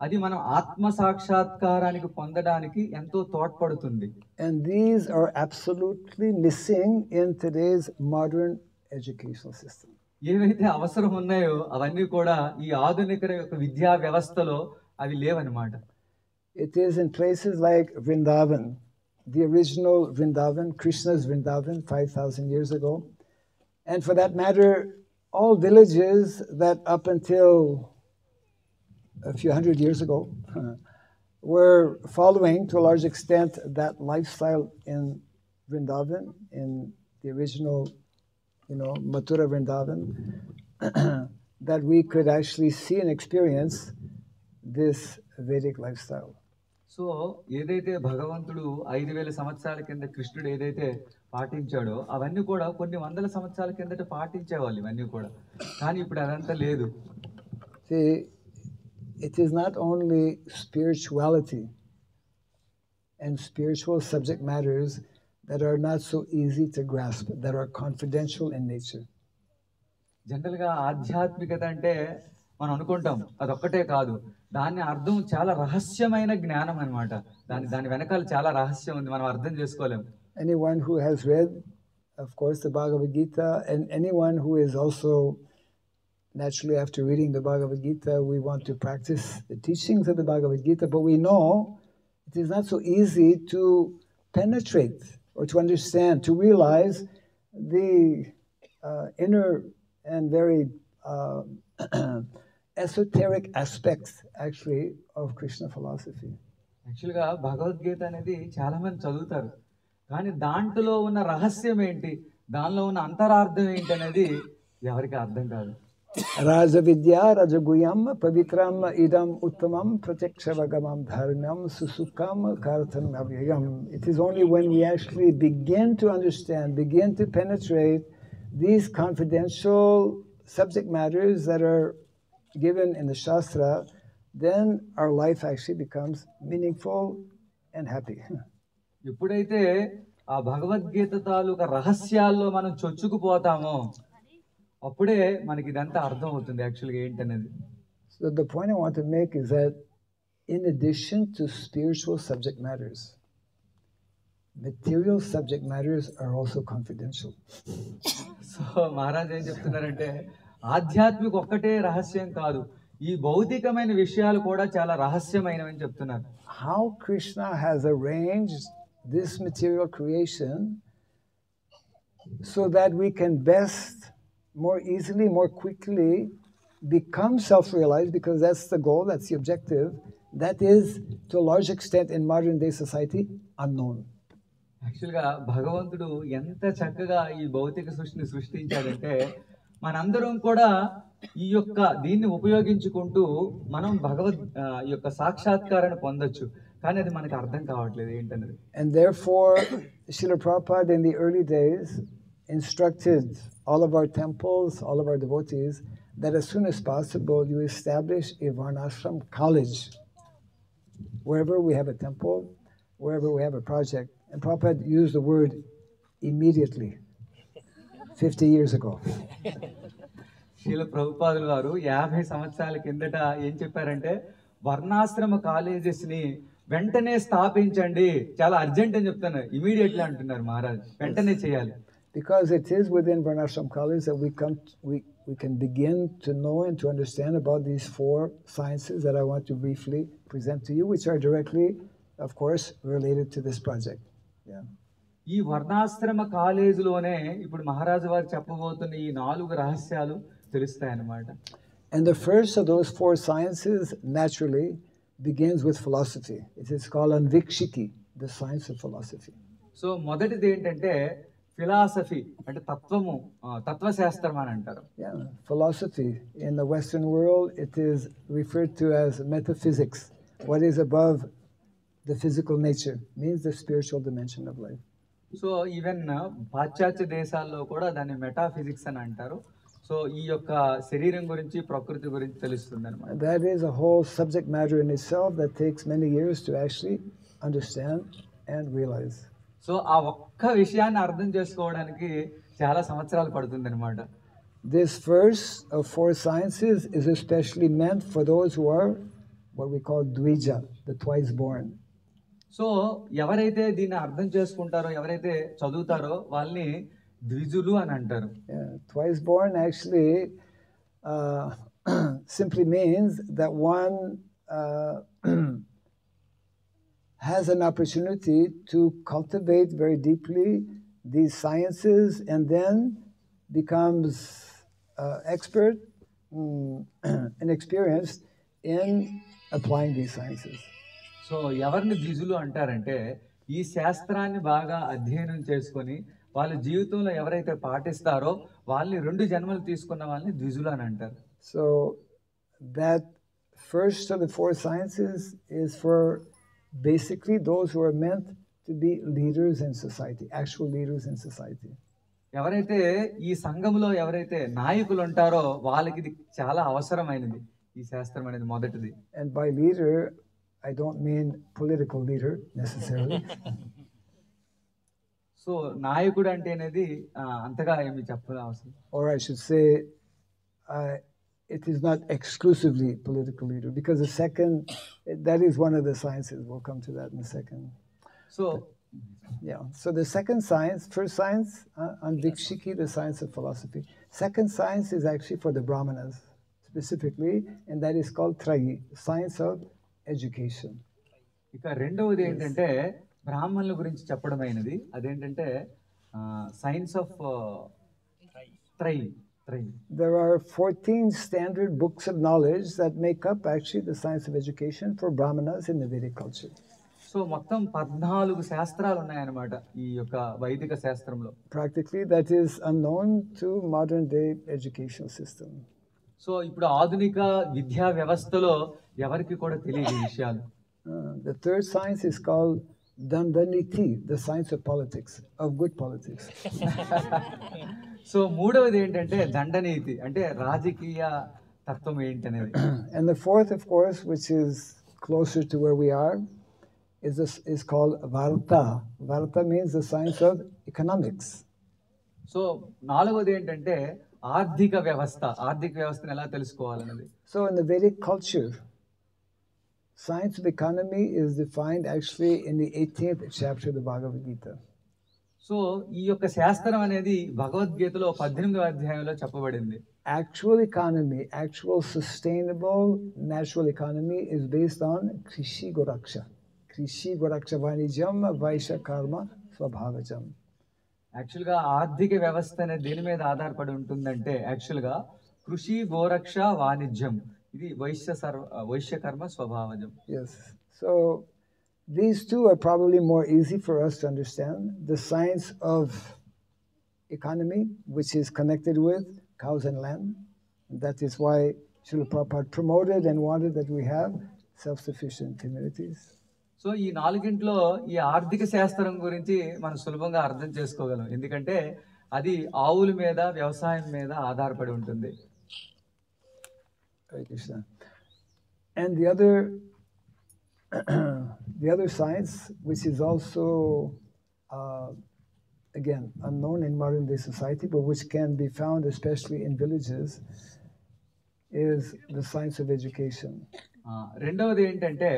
[SPEAKER 4] అది మనం ఆత్మ సాక్షాత్కారానికి పొందడానికి ఎంతో తోడ్పడుతుంది.
[SPEAKER 3] And these are absolutely missing in today's modern educational system.
[SPEAKER 4] ఏవైతే అవసరం ఉన్నాయో అవన్నీ కూడా ఈ ఆధునిక యొక్క విద్యా వ్యవస్థలో అవి లేవన్నమాట.
[SPEAKER 3] It is in places like Vrindavan, the original Vrindavan, Krishna's Vrindavan 5,000 years ago. And for that matter, all villages that up until a few hundred years ago were following to a large extent that lifestyle in Vrindavan, in the original, Mathura Vrindavan, that we could actually see and experience this Vedic lifestyle.
[SPEAKER 4] So ఏదైతే భగవంతుడు 5,000 సంవత్సరాల కింద కృష్ణుడు ఏదైతే పాటించాడో అవన్నీ కూడా కొన్ని వందల సంవత్సరాల కిందట పాటించేవాళ్ళు ఇవన్నీ కూడా. కానీ ఇప్పుడు అదంతా లేదు.
[SPEAKER 3] See, it is not only spirituality and spiritual subject matters that are not so easy to grasp, that are confidential in nature.
[SPEAKER 4] జనరల్గా ఆధ్యాత్మికత అంటే మనం అనుకుంటాం అదొక్కటే కాదు, దాని అర్థం చాలా రహస్యమైన జ్ఞానం అన్నమాట. దాని వెనకాల చాలా రహస్యం ఉంది, మనం అర్థం చేసుకోలేము.
[SPEAKER 3] Anyone who has read, of course, the Bhagavad Gita, and anyone who is also, naturally after reading the Bhagavad Gita, we want to practice the teachings of the Bhagavad Gita, but we know it is not so easy to penetrate or to understand, to realize the inner and very esoteric aspects, actually, of Krishna philosophy.
[SPEAKER 4] యాక్చువల్గా భగవద్గీత అనేది చాలా మంది చదువుతారు, కానీ దాంట్లో ఉన్న రహస్యం ఏంటి, దానిలో ఉన్న అంతరార్థం ఏంటి అనేది ఎవరికి అర్థం కాదు.
[SPEAKER 3] Raja Vidya Rajaguyam Pavitram Idam Uttamam Pratyakshavagamam Dharmyam Susukam Kartam Avyayam. It is only when we actually begin to understand, begin to penetrate these confidential subject matters that are given in the Shastra, then our life actually becomes meaningful and happy.
[SPEAKER 4] ఎప్పుడైతే ఆ భగవద్గీత తాలూకా రహస్యాల్లో మనం చొచ్చుకుపోతామో అప్పుడే మనకి ఇదంతా అర్థం అవుతుంది యాక్చువల్గా ఏంటనేది.
[SPEAKER 3] So the point I want to make is that in addition to spiritual subject matters, material subject matters are also confidential.
[SPEAKER 4] So Maharaj ఏం చెప్తున్నారంటే ఆధ్యాత్మిక ఒక్కటే రహస్యం కాదు, ఈ భౌతికమైన విషయాలు కూడా చాలా రహస్యమైనవని చెప్తున్నారు.
[SPEAKER 3] How Krishna has arranged this material creation so that we can best, more easily, more quickly become self-realized, because that's the goal, that's the objective. That is, to a large extent in modern day society, unknown.
[SPEAKER 4] యాక్చువల్గా భగవంతుడు ఎంత చక్కగా ఈ భౌతిక సృష్టిని సృష్టించాడంటే మనందరం కూడా ఈ యొక్క దీన్ని ఉపయోగించుకుంటూ మనం ఈ యొక్క సాక్షాత్కారాన్ని పొందొచ్చు, కానీ అది మనకు అర్థం కావట్లేదు ఏంటనేది.
[SPEAKER 3] And therefore, Srila Prabhupada in the early days instructed all of our temples, all of our devotees, that as soon as possible you establish a Varnashram college. Wherever we have a temple, wherever we have a project. And Prabhupada used the word immediately, 50 years ago.
[SPEAKER 4] Srila ప్రభుపాదుల వారు 50 సంవత్సరాల కిందట ఏం చెప్పారంటే వర్ణాశ్రమ కాలేజెస్ని వెంటనే స్థాపించండి, చాలా urgent అని చెప్తాను, ఇమీడియట్లీ అంటున్నారు మహారాజ్, వెంటనే చేయాలి.
[SPEAKER 3] Because it is within Varnashram College that we can begin to know and to understand about these 4 sciences that I want to briefly present to you, which are directly, of course, related to this project. Yeah.
[SPEAKER 4] ఈ వర్ణాశ్రమ కాలేజీలోనే ఇప్పుడు మహారాజు వారు చెప్పబోతున్న ఈ 4 రహస్యాలు తెలుస్తాయన్నమాట.
[SPEAKER 3] And the first of those 4 sciences naturally begins with philosophy. It is called Anvikshiki, the science of philosophy.
[SPEAKER 4] So మొదటిది ఏంటంటే ఫిలాసఫీ, అంటే తత్వశాస్త్రం అని అంటారు.
[SPEAKER 3] Yeah, philosophy in the Western world, it is referred to as metaphysics. What is above the physical nature means the spiritual dimension of life.
[SPEAKER 4] So even పాశ్చాత్య దేశాల్లో కూడా దాన్ని మెటాఫిజిక్స్ అని అంటారు. సో ఈ యొక్క శరీరం గురించి ప్రకృతి గురించి తెలుస్తుంది అనమాట.
[SPEAKER 3] That is a whole subject matter in itself that takes many years to actually understand and realize.
[SPEAKER 4] So ఆ ఒక్క విషయాన్ని అర్థం చేసుకోవడానికి చాలా సంవత్సరాలు పడుతుంది అనమాట.
[SPEAKER 3] This verse of 4 sciences is especially meant for those who are what we call Dvija, the twice born.
[SPEAKER 4] So ఎవరైతే దీన్ని అర్థం చేసుకుంటారో, ఎవరైతే చదువుతారో వాళ్ళని ద్విజులు అని అంటారు.
[SPEAKER 3] Yeah, twice born actually simply means that one has an opportunity to cultivate very deeply these sciences and then becomes expert and experienced in applying these sciences.
[SPEAKER 4] So ఎవరిని ద్విజులు అంటారంటే ఈ శాస్త్రాన్ని బాగా అధ్యయనం చేసుకొని వాళ్ళ జీవితంలో ఎవరైతే పాటిస్తారో వాళ్ళని 2 జన్మలు తీసుకున్న వాళ్ళని ద్విజులు అని అంటారు.
[SPEAKER 3] So that first of the 4 sciences is for basically those who are meant to be leaders in society, actual leaders in society.
[SPEAKER 4] ఎవరైతే ఈ సంఘంలో ఎవరైతే నాయకులు ఉంటారో వాళ్ళకి ఇది చాలా అవసరమైనది, ఈ శాస్త్రం అనేది మొదటిది.
[SPEAKER 3] And by leader, I don't mean political leader necessarily.
[SPEAKER 4] So నాయకుడు అంటే అనేది అంతగా ఏమి చెప్పడం అవసరం.
[SPEAKER 3] Or I should say, it is not exclusively political leader, because the second, that is one of the sciences. We'll come to that in a second.
[SPEAKER 4] So
[SPEAKER 3] Yeah. So the second science, first science, Anvikshiki, the science of philosophy. Second science is actually for the Brahmanas specifically, and that is called Trayi, science of education.
[SPEAKER 4] ఇక రెండవది ఏంటంటే బ్రాహ్మణుల గురించి చెప్పడమైనది, అదేంటంటే science of త్రై.
[SPEAKER 3] There are 14 standard books of knowledge that make up actually the science of education for Brahmanas in the Vedic culture.
[SPEAKER 4] So మొత్తం 14 శాస్త్రాలు ఉన్నాయన్నమాట ఈ యొక్క వైదిక శాస్త్రంలో.
[SPEAKER 3] Practically, that is unknown to modern day educational system.
[SPEAKER 4] So ఇప్పుడు ఆధునిక విద్యా వ్యవస్థలో ఎవరికి కూడా తెలియదు ఈ విషయాలు.
[SPEAKER 3] The third science is called Dandaniti, the science of politics, of good politics.
[SPEAKER 4] So మూడవది ఏంటంటే దండనీతి, అంటే రాజకీయ తత్వం ఏంటనేది.
[SPEAKER 3] And the fourth, of course, which is closer to where we are, is called Varta. Varta means the science of economics.
[SPEAKER 4] So నాలుగవది ఏంటంటే ఆర్థిక వ్యవస్థ, ఆర్థిక వ్యవస్థను ఎలా తెలుసుకోవాలన్నది.
[SPEAKER 3] So in the Vedic culture, science of economy is defined actually in the 18th chapter of the Bhagavad Gita.
[SPEAKER 4] So ఈ యొక్క శాస్త్రం అనేది భగవద్గీతలో 18వ అధ్యాయంలో చెప్పబడింది.
[SPEAKER 3] Actual economy, actual sustainable natural economy is based on Krishi Goraksha. Krishi Goraksha Vanijam Vaishya Karma Swabhavajam.
[SPEAKER 4] యాక్చువల్గా ఆర్థిక వ్యవస్థ అనేది దేని మీద ఆధారపడి ఉంటుందంటే యాక్చువల్గా కృషి గోరక్ష వాణిజ్యం, ఇది వైశ్యకర్మ స్వభావజం.
[SPEAKER 3] Yes. So these two are probably more easy for us to understand. The science of economy, which is connected with cows and land. That is why Srila Prabhupada promoted and wanted that we have self-sufficient communities.
[SPEAKER 4] So ఈ నాలుగింట్లో ఈ ఆర్థిక శాస్త్రం గురించి మనం సులభంగా అర్థం చేసుకోగలం, ఎందుకంటే అది ఆవుల మీద వ్యవసాయం మీద ఆధారపడి ఉంటుంది.
[SPEAKER 3] Hare Krishna. And the other science, which is also again unknown in modern day society, but which can be found especially in villages, is the science of education.
[SPEAKER 4] రెండవది ఏంటంటే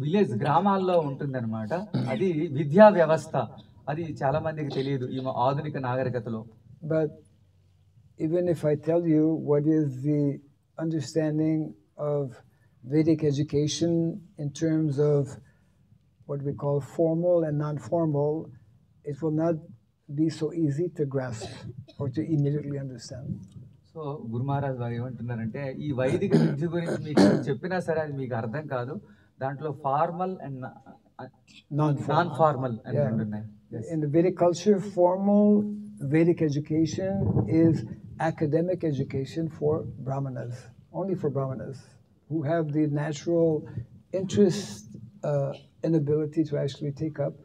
[SPEAKER 4] విలేజ్ గ్రామాల్లో ఉంటుందన్నమాట, అది విద్యా వ్యవస్థ. అది చాలా మందికి తెలియదు ఈ ఆధునిక నాగరికతలో.
[SPEAKER 3] But even if I tell you what is the understanding of Vedic education in terms of what we call formal and non-formal, it will not be so easy to grasp or to immediately understand.
[SPEAKER 4] So Guru Maharaj వారు ఏమంటున్నారంటే ఈ వైదిక విద్య గురించి మీకు చెప్పినా సరే అది మీకు అర్థం కాదు, దాంట్లో ఫార్మల్ అండ్ నాన్ ఫార్మల్ అని ఉంటున్నాయి.
[SPEAKER 3] In the Vedic culture, formal Vedic education is academic education for Brahmanas, only for Brahmanas who have the natural interest and ability to actually take up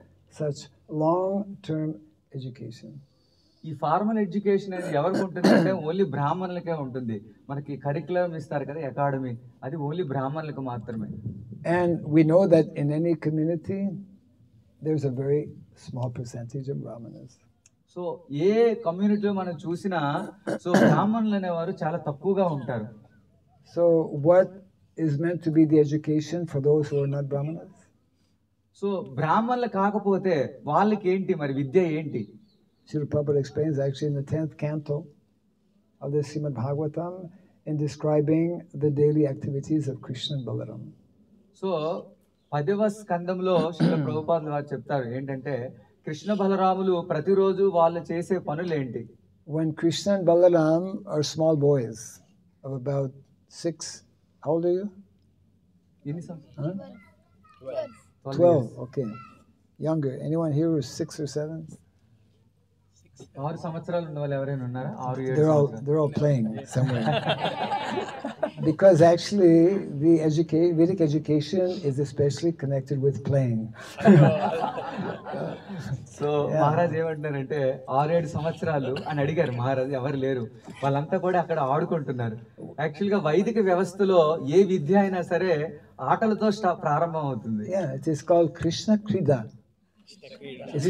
[SPEAKER 3] such long-term education.
[SPEAKER 4] ఈ formal education అనేది ఎవరికి ఉంటుంది అంటే only బ్రాహ్మణులకే ఉంటుంది. మనకి curriculum ఇస్తారు కదా academy, అది ఓన్లీ బ్రాహ్మణులకు మాత్రమే.
[SPEAKER 3] And we know that in any community, there's a very small percentage of Brahmanas.
[SPEAKER 4] So ఏ కమ్యూనిటీలో మనం చూసినా సో బ్రాహ్మణులు అనేవారు చాలా తక్కువగా ఉంటారు.
[SPEAKER 3] So what is meant to be the education for those who are not Brahmanas?
[SPEAKER 4] So బ్రాహ్మణులు కాకపోతే వాళ్ళకి ఏంటి మరి విద్య ఏంటి?
[SPEAKER 3] Srila Prabhupada explains actually in the 10th canto of the Srimad Bhagavatam in describing the daily activities of Krishna and Balaram.
[SPEAKER 4] So 10వ స్కందంలో శ్రీల ప్రభుపాదులు వారు చెప్తారు ఏంటంటే కృష్ణ బలరాములు ప్రతిరోజు వాళ్ళు చేసే పనులు ఏంటి?
[SPEAKER 3] When Krishna and Balaram are small boys of about 6, how old are you?
[SPEAKER 4] ఎన్ని సంవత్సరాలు?
[SPEAKER 3] Huh? 12, okay. Younger. Anyone here who's 6 or 7?
[SPEAKER 4] 6 సంవత్సరాలు ఉన్న వాళ్ళు ఎవరైనా ఉన్నారా? 6-7
[SPEAKER 3] They're all playing somewhere. Because actually the Vedic education is especially connected with playing.
[SPEAKER 4] So Maharaj ఏమంటున్నారంటే 6-7 సంవత్సరాలు అని అడిగారు మహారాజ్, ఎవరు లేరు, వాళ్ళంతా కూడా అక్కడ ఆడుకుంటున్నారు. యాక్చువల్ గా వైదిక వ్యవస్థలో ఏ విద్య అయినా సరే ఆటలతో ప్రారంభం అవుతుంది.
[SPEAKER 3] Yeah, it is called Krishna Krida. It's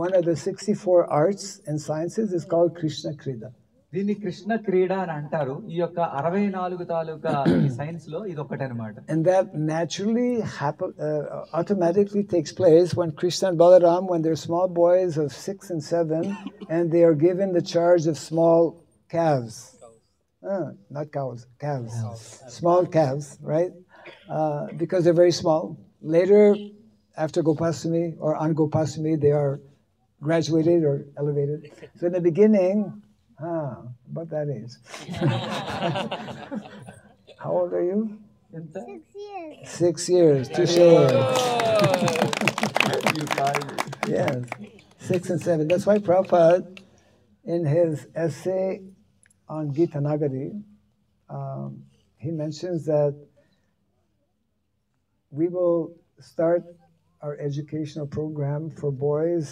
[SPEAKER 3] one of the 64 arts and sciences is called Krishna Krida.
[SPEAKER 4] దీన్ని కృష్ణ క్రీడ అని అంటారు. ఈ యొక్క 64 తాలూకా ఈ సైన్స్ లో ఇది ఒకటి అన్నమాట.
[SPEAKER 3] And that naturally automatically takes place when Krishna and Balaram, when they're small boys of 6 and 7, and they are given the charge of small calves. Not cows, calves. Small calves, right? Because they're very small. Later, after Gopastami or on Gopastami, they are graduated or elevated. So in the beginning, about that age. How old are you? 6 years. Touche. Yes, 6 and 7. That's why Prabhupada, in his essay on Gita Nagari, he mentions that we will start our educational program for boys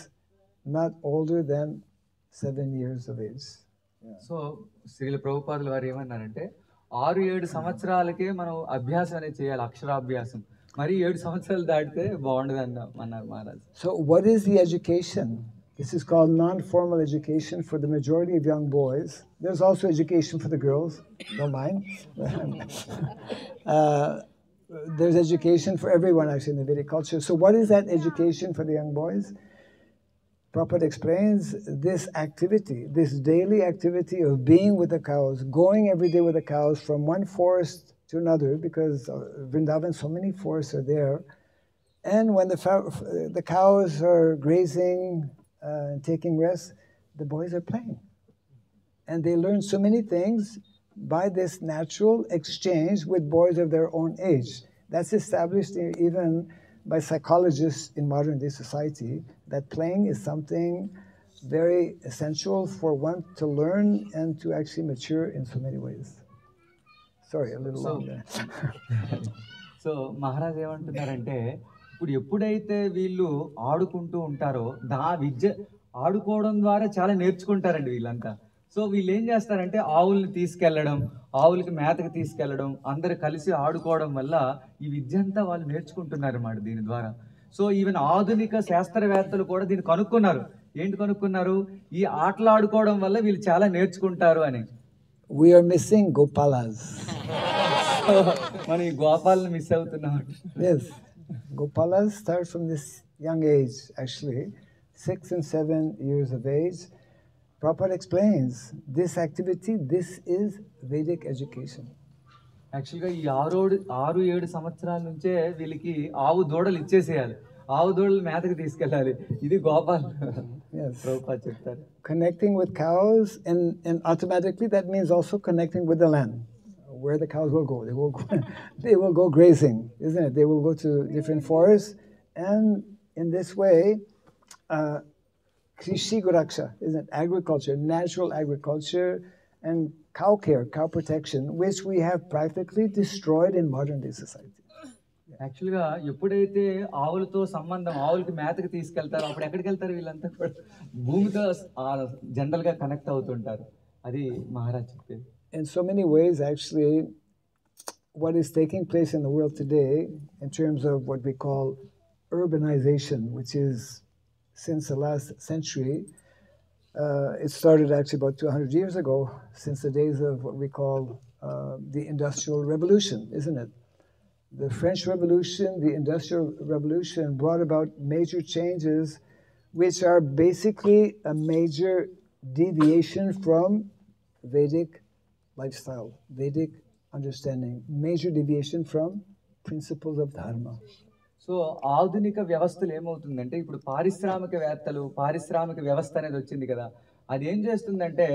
[SPEAKER 3] not older than 7 years of age.
[SPEAKER 4] So Srila ప్రభుపాదులు వారు ఏమన్నారంటే 6-7 సంవత్సరాలకే మనం అభ్యాసం అనేది చేయాలి, అక్షరాభ్యాసం. మరి 7 సంవత్సరాలు దాటితే బాగుండదు అన్నారు Maharaj.
[SPEAKER 3] So what is the education? This is called non-formal education for the majority of young boys. There's also education for the girls, don't mind. There's education for everyone actually in the Vedic culture. So what is that education for the young boys? Prabhupada explains this activity, this daily activity of being with the cows, going every day with the cows from one forest to another, because Vrindavan, so many forests are there. And when the cows are grazing and taking rest, the boys are playing. And they learn so many things by this natural exchange with boys of their own age. That's established even by psychologists in modern day society, that playing is something very essential for one to learn and to actually mature in so many ways. Sorry, a little long there.
[SPEAKER 4] So Maharaj ఏమంటున్నారంటే ఇప్పుడు ఎప్పుడైతే వీళ్ళు ఆడుకుంటూ ఉంటారో విద్య ఆడుకోవడం ద్వారా చాలా నేర్చుకుంటారండి వీళ్ళంతా. సో వీళ్ళు ఏం చేస్తారంటే ఆవుల్ని తీసుకెళ్లడం, ఆవులకి మేతకి తీసుకెళ్లడం, అందరు కలిసి ఆడుకోవడం వల్ల ఈ విద్య అంతా వాళ్ళు నేర్చుకుంటున్నారు అన్నమాట దీని ద్వారా. సో ఈవెన్ ఆధునిక శాస్త్రవేత్తలు కూడా దీన్ని కనుక్కున్నారు. ఏంటి కనుక్కున్నారు? ఈ ఆటలు ఆడుకోవడం వల్ల వీళ్ళు చాలా నేర్చుకుంటారు అని.
[SPEAKER 3] We are missing Gopalas.
[SPEAKER 4] మనం ఈ గోపాలను మిస్ అవుతున్నాం.
[SPEAKER 3] Yes, Gopalas start from this young age, actually 6 and 7 years of age. Prabhupada explains this activity, this is Vedic education.
[SPEAKER 4] యాక్చువల్గా ఈ 6-7 సంవత్సరాల నుంచే వీళ్ళకి ఆవు దూడలు ఇచ్చేసేయాలి, ఆవు దూడలు మేతకు తీసుకెళ్ళాలి. ఇది గోపాల్ ప్రభుపాద చెప్తారు.
[SPEAKER 3] Connecting with cows and automatically that means also connecting with the land. Where the cows will go, they will go grazing, isn't it? They will go to different forests, and in this way, Krishi Guraksha, isn't it? Agriculture, natural agriculture, and cow care, cow protection, which we have practically destroyed in modern day society.
[SPEAKER 4] యాక్చువల్గా ఎప్పుడైతే ఆవులతో సంబంధం, ఆవులకి మేతకి తీసుకెళ్తారో అప్పుడు ఎక్కడికి వెళ్తారు వీళ్ళంతా కూడా? భూమితో జనరల్గా కనెక్ట్ అవుతుంటారు. అది మహారాజ్ చెప్పేది.
[SPEAKER 3] In so many ways, actually, what is taking place in the world today, in terms of what we call urbanization, which is since the last century. It started actually about 200 years ago, since the days of what we call the Industrial Revolution, isn't it? The French Revolution, the Industrial Revolution brought about major changes which are basically a major deviation from Vedic lifestyle, Vedic understanding, major deviation from principles of dharma.
[SPEAKER 4] So ఆధునిక వ్యవస్థలు ఏమవుతుందంటే ఇప్పుడు పారిశ్రామిక వ్యవస్థ అనేది వచ్చింది కదా, అది ఏం చేస్తుందంటే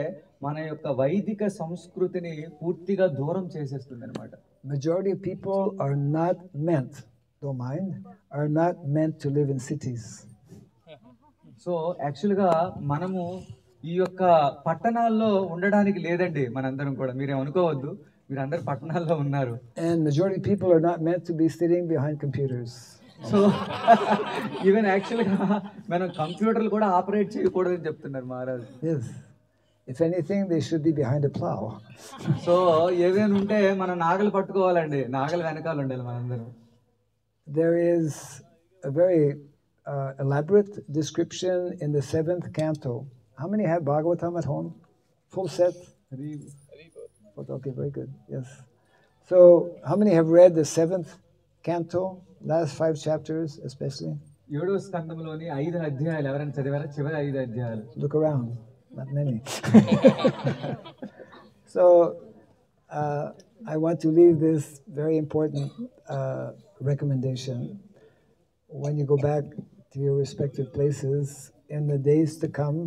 [SPEAKER 4] మన యొక్క వైదిక సంస్కృతిని పూర్తిగా దూరం చేసేస్తుంది అనమాట.
[SPEAKER 3] Majority of people are not meant, don't mind, are not meant to live in cities.
[SPEAKER 4] So యాక్చువల్గా మనము ఈ యొక్క పట్టణాల్లో ఉండడానికి లేదండి మనందరం కూడా, మీరేమనుకోవద్దు, మీరు అందరు పట్టణాల్లో ఉన్నారు.
[SPEAKER 3] And majority of people are not meant to be sitting behind computers.
[SPEAKER 4] So even యాక్చువల్గా మనం కంప్యూటర్లు కూడా ఆపరేట్ చేయకూడదని చెప్తున్నారు Maharaj.
[SPEAKER 3] Yes. If anything, they should be behind a plow.
[SPEAKER 4] So ఏదైనా ఉంటే మనం నాగలు పట్టుకోవాలండి, నాగలు వెనకాల ఉండాలి మనందరం.
[SPEAKER 3] There is a very elaborate description in the 7th canto. How many have Bhagavatam at home? Full set? Okay, very good. Yes. So, how many have read the 7th canto, last 5 chapters especially?
[SPEAKER 4] 7వ స్కందములోని 5 అధ్యాయాలు ఎవరైనా చదివారా? చివరి 5 అధ్యాయాలు.
[SPEAKER 3] Look around. Not many. So, I want to leave this very important recommendation. When you go back to your respective places, in the days to come,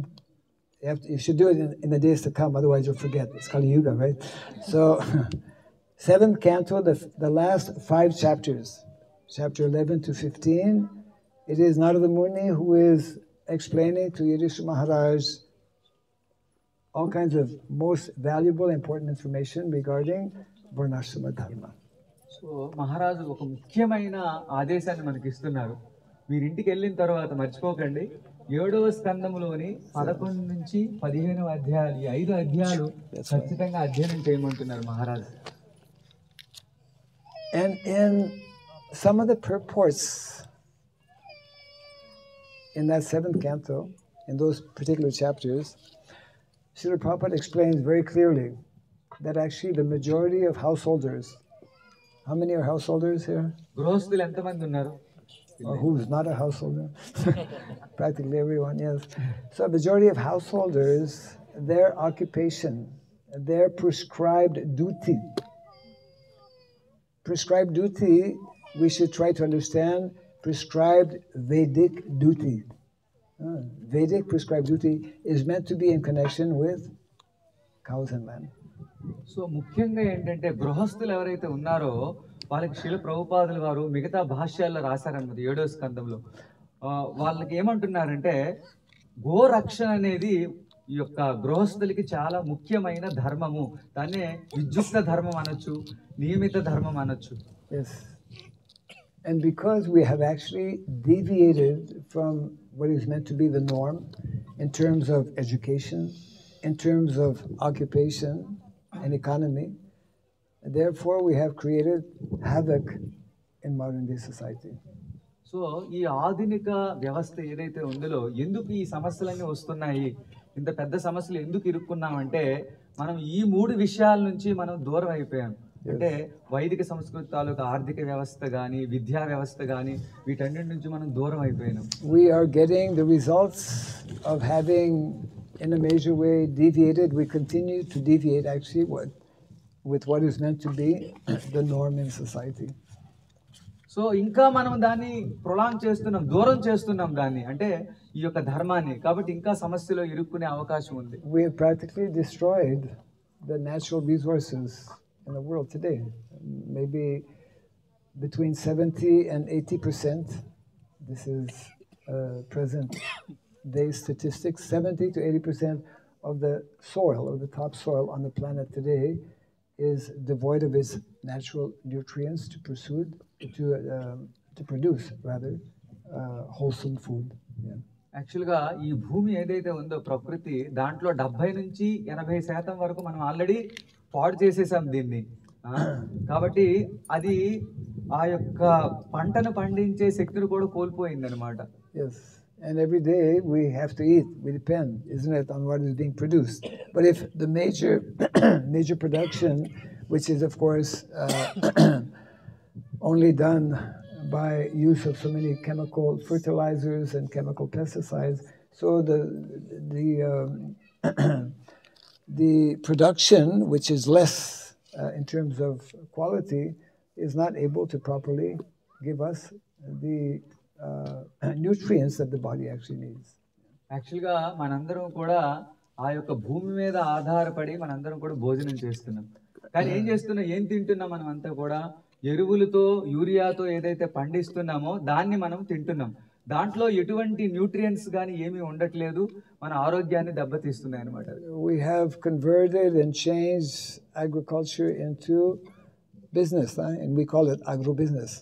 [SPEAKER 3] you should do it in the days to come, otherwise you'll forget. It's Kali Yuga, right? So, 7th canto, the last 5 chapters, chapter 11 to 15, it is Narada Muni who is explaining to Yudhishthira Maharaj all kinds of most valuable, important information regarding Varnashrama Dharma.
[SPEAKER 4] So మహారాజు ఒక ముఖ్యమైన ఆదేశాన్ని మనకి ఇస్తున్నారు. మీరు ఇంటికి వెళ్ళిన తర్వాత మర్చిపోకండి, 7వ స్కందములోని 11 నుంచి 15వ అధ్యాయాలు, ఈ 5 అధ్యాయాలు ఖచ్చితంగా అధ్యయనం చేయమంటున్నారు మహారాజు.
[SPEAKER 3] And in some of the purports in that 7th canto, in those particular chapters, Srila Prabhupada explains very clearly that actually the majority of householders, how many are householders here?
[SPEAKER 4] గృహస్థులు ఎంతమంది ఉన్నారు?
[SPEAKER 3] Or who's not a householder? Practically everyone, yes. So a majority of householders, their occupation, their prescribed duty, we should try to understand prescribed Vedic duty. Vedic prescribed duty is meant to be in connection with cows and land.
[SPEAKER 4] So ముఖ్యంగా ఏంటంటే గృహస్థులు ఎవరైతే ఉన్నారో వాళ్ళకి శ్రీల ప్రభుపాదుల వారు మిగతా భాష్యాల్లో రాశారన్నమాట 7వ స్కందంలో. వాళ్ళకి ఏమంటున్నారంటే గోరక్షణ అనేది ఈ యొక్క గృహస్థులకి చాలా ముఖ్యమైన ధర్మము, దాన్నే విద్యుక్త ధర్మం అనొచ్చు, నియమిత ధర్మం అనొచ్చు.
[SPEAKER 3] Yes. And because we have actually deviated from what is meant to be the norm in terms of education, in terms of occupation and economy, therefore we have created havoc in modern day society.
[SPEAKER 4] So ఈ ఆధునిక వ్యవస్థ ఏదైతే ఉందో ఎందుకు ఈ సమస్యలన్నీ వస్తున్నాయి, ఇంత పెద్ద సమస్యలు ఎందుకు ఇరుక్కున్నామంటే మనం ఈ 3 విషయాల నుంచి మనం దూరం అయిపోయాం. అంటే వైదిక సంస్కృతి తాలూకా ఆర్థిక వ్యవస్థ కానీ, విద్యా వ్యవస్థ కానీ, వీటన్నిటి నుంచి మనం దూరం అయిపోయినాం.
[SPEAKER 3] We are getting the results of having in a major way deviated. We continue to deviate actually with what is meant to be the norm in society.
[SPEAKER 4] So ఇంకా మనం దాన్ని ప్రొలాంగ్ చేస్తున్నాం, దూరం చేస్తున్నాం దాన్ని, అంటే ఈ యొక్క ధర్మాన్ని. కాబట్టి ఇంకా సమస్యలో ఇరుక్కునే అవకాశం ఉంది.
[SPEAKER 3] We have practically destroyed the natural resources in the world today. Maybe between 70 and 80%. This is present day statistics. 70 to 80% of the soil, or the topsoil on the planet today, is devoid of its natural nutrients to produce wholesome food. Yeah.
[SPEAKER 4] యాక్చువల్గా ఈ భూమి ఏదైతే ఉందో ప్రకృతి, దాంట్లో 70 నుంచి 80% వరకు మనం ఆల్రెడీ పాడు చేసేసాం దీన్ని. కాబట్టి అది ఆ యొక్క పంటను పండించే శక్తిని కూడా కోల్పోయిందనమాట.
[SPEAKER 3] Yes. And every day we have to eat. We depend, isn't it, on what is being produced. But if the major major production, which is of course only done by use of so many chemical fertilizers and chemical pesticides, so the production, which is less in terms of quality, is not able to properly give us the nutrients that the body actually needs.
[SPEAKER 4] యాక్చువల్గా మనందరం కూడా ఆ యొక్క భూమి మీద ఆధారపడి మనందరం కూడా భోజనం చేస్తున్నాం. కానీ ఏం చేస్తున్నాం, ఏం తింటున్నాం? మనం అంతా కూడా ఎరువులతో, యూరియాతో ఏదైతే పండిస్తున్నామో దాన్ని మనం తింటున్నాం. దాంట్లో ఎటువంటి న్యూట్రియంట్స్ కానీ ఏమీ ఉండట్లేదు, మన ఆరోగ్యాన్ని దెబ్బతీస్తున్నాయి అనమాట.
[SPEAKER 3] We have converted and changed agriculture into business, and we call it agro-business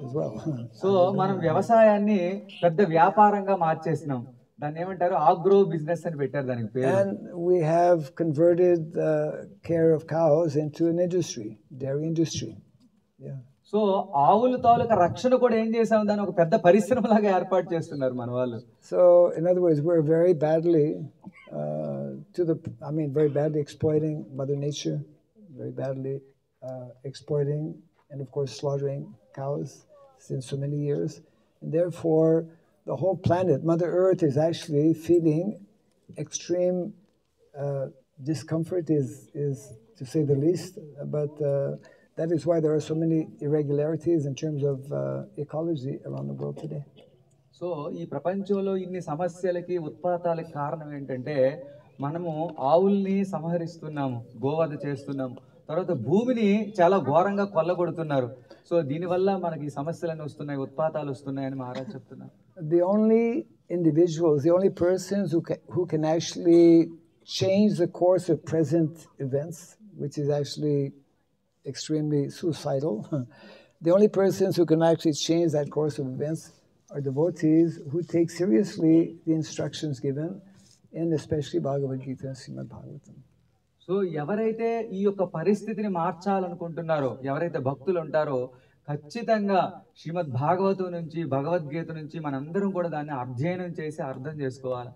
[SPEAKER 3] as well.
[SPEAKER 4] So మనం వ్యవసాయాన్ని పెద్ద వ్యాపారంగా మార్చేసినాం. దాన్ని ఏమంటారు, ఆగ్రో బిజినెస్ అని పెట్టారు దానికి పేరు.
[SPEAKER 3] And we have converted care of cows into an industry, dairy industry. Yeah.
[SPEAKER 4] So ఆవుల తాలూకా రక్షణ కూడా ఏం చేసాం, దాన్ని ఒక పెద్ద పరిశ్రమలాగా ఏర్పాటు చేస్తున్నారు మన వాళ్ళు.
[SPEAKER 3] So in other words, we're very badly very badly exploiting Mother Nature, very badly exploiting and of course slaughtering cows since so many years. And therefore the whole planet, Mother Earth, is actually feeling extreme discomfort, is to say the least. But that is why there are so many irregularities in terms of ecology around the world today.
[SPEAKER 4] So ఈ ప్రపంచంలో ఇన్ని సమస్యలకి, ఉత్పాతాలకి కారణం ఏంటంటే మనము ఆవుల్ని సంహరిస్తున్నాము, గోవధ చేస్తున్నాము, తర్వాత భూమిని చాలా ఘోరంగా కొల్లగొడుతున్నారు. సో దీనివల్ల మనకి సమస్యలన్నీ వస్తున్నాయి, ఉత్పాతాలు వస్తున్నాయని మహారాజ్ చెప్తున్నారు.
[SPEAKER 3] The only individuals, the only persons who can actually change the course of present events, which is actually extremely suicidal, the only persons who can actually change that course of events are devotees who take seriously the instructions given in especially Bhagavad Gita and Srimad Bhagavatam.
[SPEAKER 4] So ఎవరైతే ఈ యొక్క పరిస్థితిని మార్చాలనుకుంటున్నారో, ఎవరైతే భక్తులు ఉంటారో, ఖచ్చితంగా శ్రీమద్ భాగవతం నుంచి, భగవద్గీత నుంచి మనందరం కూడా దాన్ని అధ్యయనం చేసి అర్థం చేసుకోవాలి.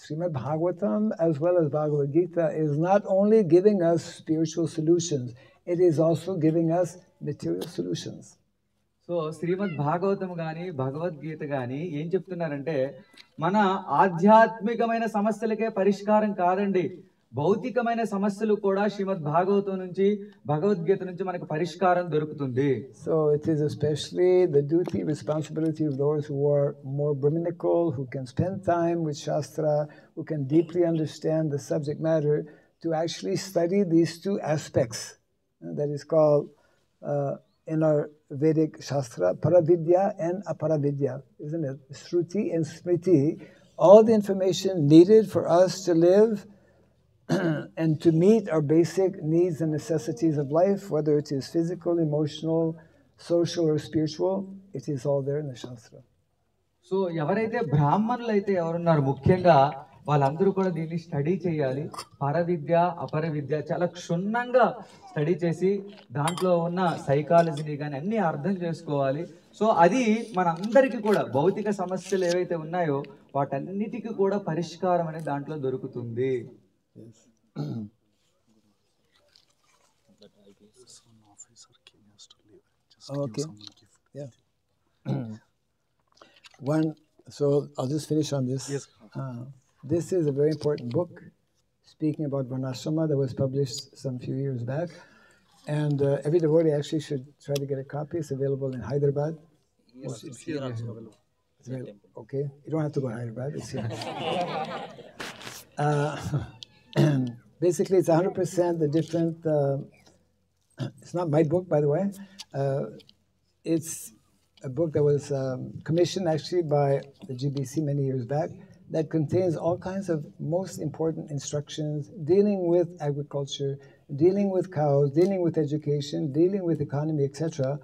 [SPEAKER 3] Srimad Bhagavatam as well as Bhagavad Gita is not only giving us spiritual solutions, it is also giving us material solutions.
[SPEAKER 4] So Srimad Bhagavatam కానీ భగవద్గీత కానీ ఏం చెప్తున్నారంటే, మన ఆధ్యాత్మికమైన సమస్యలకే పరిష్కారం కాదండి, భౌతికమైన సమస్యలు కూడా శ్రీమద్ భాగవతం నుంచి, భగవద్గీత నుంచి మనకు పరిష్కారం దొరుకుతుంది.
[SPEAKER 3] So it is especially the duty, responsibility of those who are more Brahminical, who can spend time with Shastra, who can deeply understand the subject matter, to actually study these two aspects. That is called in our Vedic Shastra, Paravidya and Aparavidya, isn't it? Shruti and Smriti, all the information needed for us to live and to meet our basic needs and necessities of life, whether it is physical, emotional, social or spiritual, it is all there in the Shastra.
[SPEAKER 4] So ఎవరైతే బ్రాహ్మణులు అయితే ఎవరున్నారు, ముఖ్యంగా వాళ్ళందరూ కూడా దీన్ని study చేయాలి. పరవిద్య, అపరవిద్య చాలా క్షుణ్ణంగా స్టడీ చేసి దాంట్లో ఉన్న సైకాలజీని కానీ అన్నీ అర్థం చేసుకోవాలి. సో అది మనందరికీ కూడా భౌతిక సమస్యలు ఏవైతే ఉన్నాయో వాటన్నిటికీ కూడా పరిష్కారం అనేది దాంట్లో దొరుకుతుంది.
[SPEAKER 3] Yes. Okay. Yeah. So I'll just finish on this.
[SPEAKER 1] Yes.
[SPEAKER 3] This is a very important book speaking about Varnashrama that was published some few years back. And every devotee actually should try to get a copy. It's available in Hyderabad.
[SPEAKER 1] Yes, it's here also available.
[SPEAKER 3] Okay. You don't have to go to Hyderabad. It's here. Basically, it's 100% the different. It's not my book, by the way. It's a book that was commissioned actually by the GBC many years back that contains all kinds of most important instructions dealing with agriculture, dealing with cows, dealing with education, dealing with economy, etc.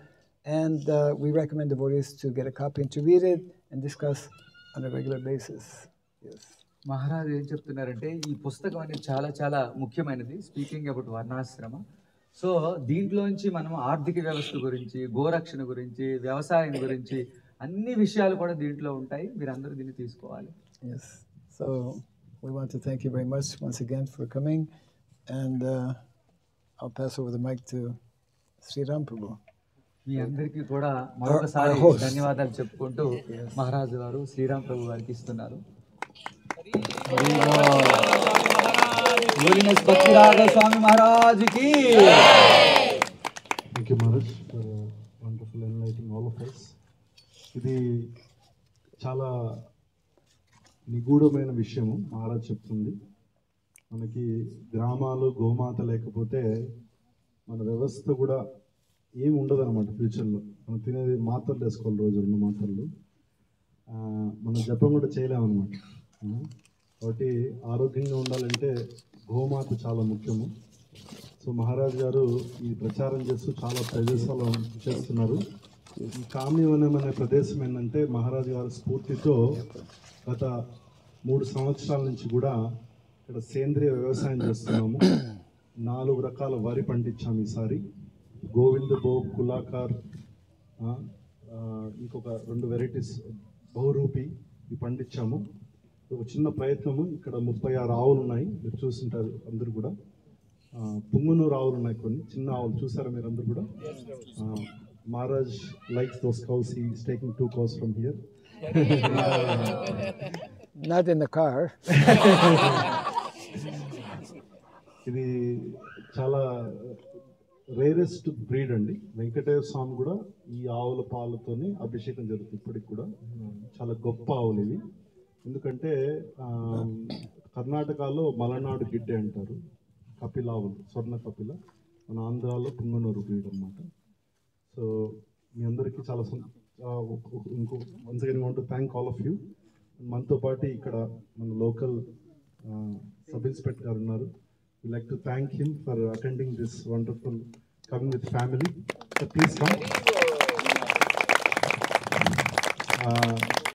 [SPEAKER 3] And we recommend devotees to get a copy and to read it and discuss on a regular basis. Yes.
[SPEAKER 4] మహారాజు ఏం చెప్తున్నారంటే, ఈ పుస్తకం అనేది చాలా చాలా ముఖ్యమైనది. Speaking about వర్ణాశ్రమ, సో దీంట్లోంచి మనం ఆర్థిక వ్యవస్థ గురించి, గోరక్షణ గురించి, వ్యవసాయం గురించి అన్ని విషయాలు కూడా దీంట్లో ఉంటాయి. మీరందరూ దీన్ని తీసుకోవాలి.
[SPEAKER 3] Yes. So we want to thank you very much once again for coming, and I'll pass over the mic to Sri Ram Prabhu.
[SPEAKER 4] మీ అందరికీ కూడా మరొకసారి
[SPEAKER 3] Our host.
[SPEAKER 4] ధన్యవాదాలు చెప్పుకుంటూ మహారాజు గారు శ్రీరామ్ ప్రభు గారికి ఇస్తున్నారు. Holiness భక్తిరాగ స్వామి మహారాజుకి.
[SPEAKER 1] Thank you Maharaj for wonderful enlightening all of us. ఇది చాలా నిగూఢమైన విషయము మహారాజ్ చెప్తుంది. మనకి గ్రామాలు గోమాత లేకపోతే మన వ్యవస్థ కూడా ఏమి ఉండదు అనమాట. ఫ్యూచర్లో మనం తినేది మాత్రలు వేసుకోవాలి, రోజు 2 మాత్రలు. మనం జపం కూడా చేయలేమన్నమాట. కాబట్టి ఆరోగ్యంగా ఉండాలంటే గోమాత చాలా ముఖ్యము. సో మహారాజ్ గారు ఈ ప్రచారం చేస్తూ చాలా ప్రదేశాలు చేస్తున్నారు. ఈ కామ్యవనం అనే ప్రదేశం ఏంటంటే మహారాజ్ గారి స్ఫూర్తితో గత 3 సంవత్సరాల నుంచి కూడా ఇక్కడ సేంద్రియ వ్యవసాయం చేస్తున్నాము. 4 రకాల వరి పండించాము ఈసారి. గోవింద్ భోగ్, కులాకార్, ఇంకొక 2 వెరైటీస్ బహురూపి ఇవి పండించాము. ఒక చిన్న ప్రయత్నము. ఇక్కడ 36 ఆవులు ఉన్నాయి, మీరు చూస్తుంటారు అందరూ కూడా. పుంగునూరు ఆవులు ఉన్నాయి, కొన్ని చిన్న ఆవులు చూసారా మీరు అందరూ కూడా. Maharaj likes those cows. He is taking 2 cows from here.
[SPEAKER 3] Not in the car.
[SPEAKER 1] ఇది చాలా రేరెస్ట్ బ్రీడ్ అండి. వెంకటేశ్వర స్వామి కూడా ఈ ఆవుల పాలతోనే అభిషేకం జరుగుతుంది ఇప్పటికి కూడా. చాలా గొప్ప ఆవులు ఇవి. ఎందుకంటే కర్ణాటకలో మలనాడు గిడ్డే అంటారు, కపిల ఆవులు, స్వర్ణ కపిల. మన ఆంధ్రాలో పుంగనూరు బ్రీడ్ అనమాట. సో మీ అందరికీ చాలా ఇంకో once again want to thank all of you. మనతో పాటు ఇక్కడ మన లోకల్ సబ్ ఇన్స్పెక్టర్ గారు ఉన్నారు. We like to thank him for attending this wonderful, coming with family. So please come.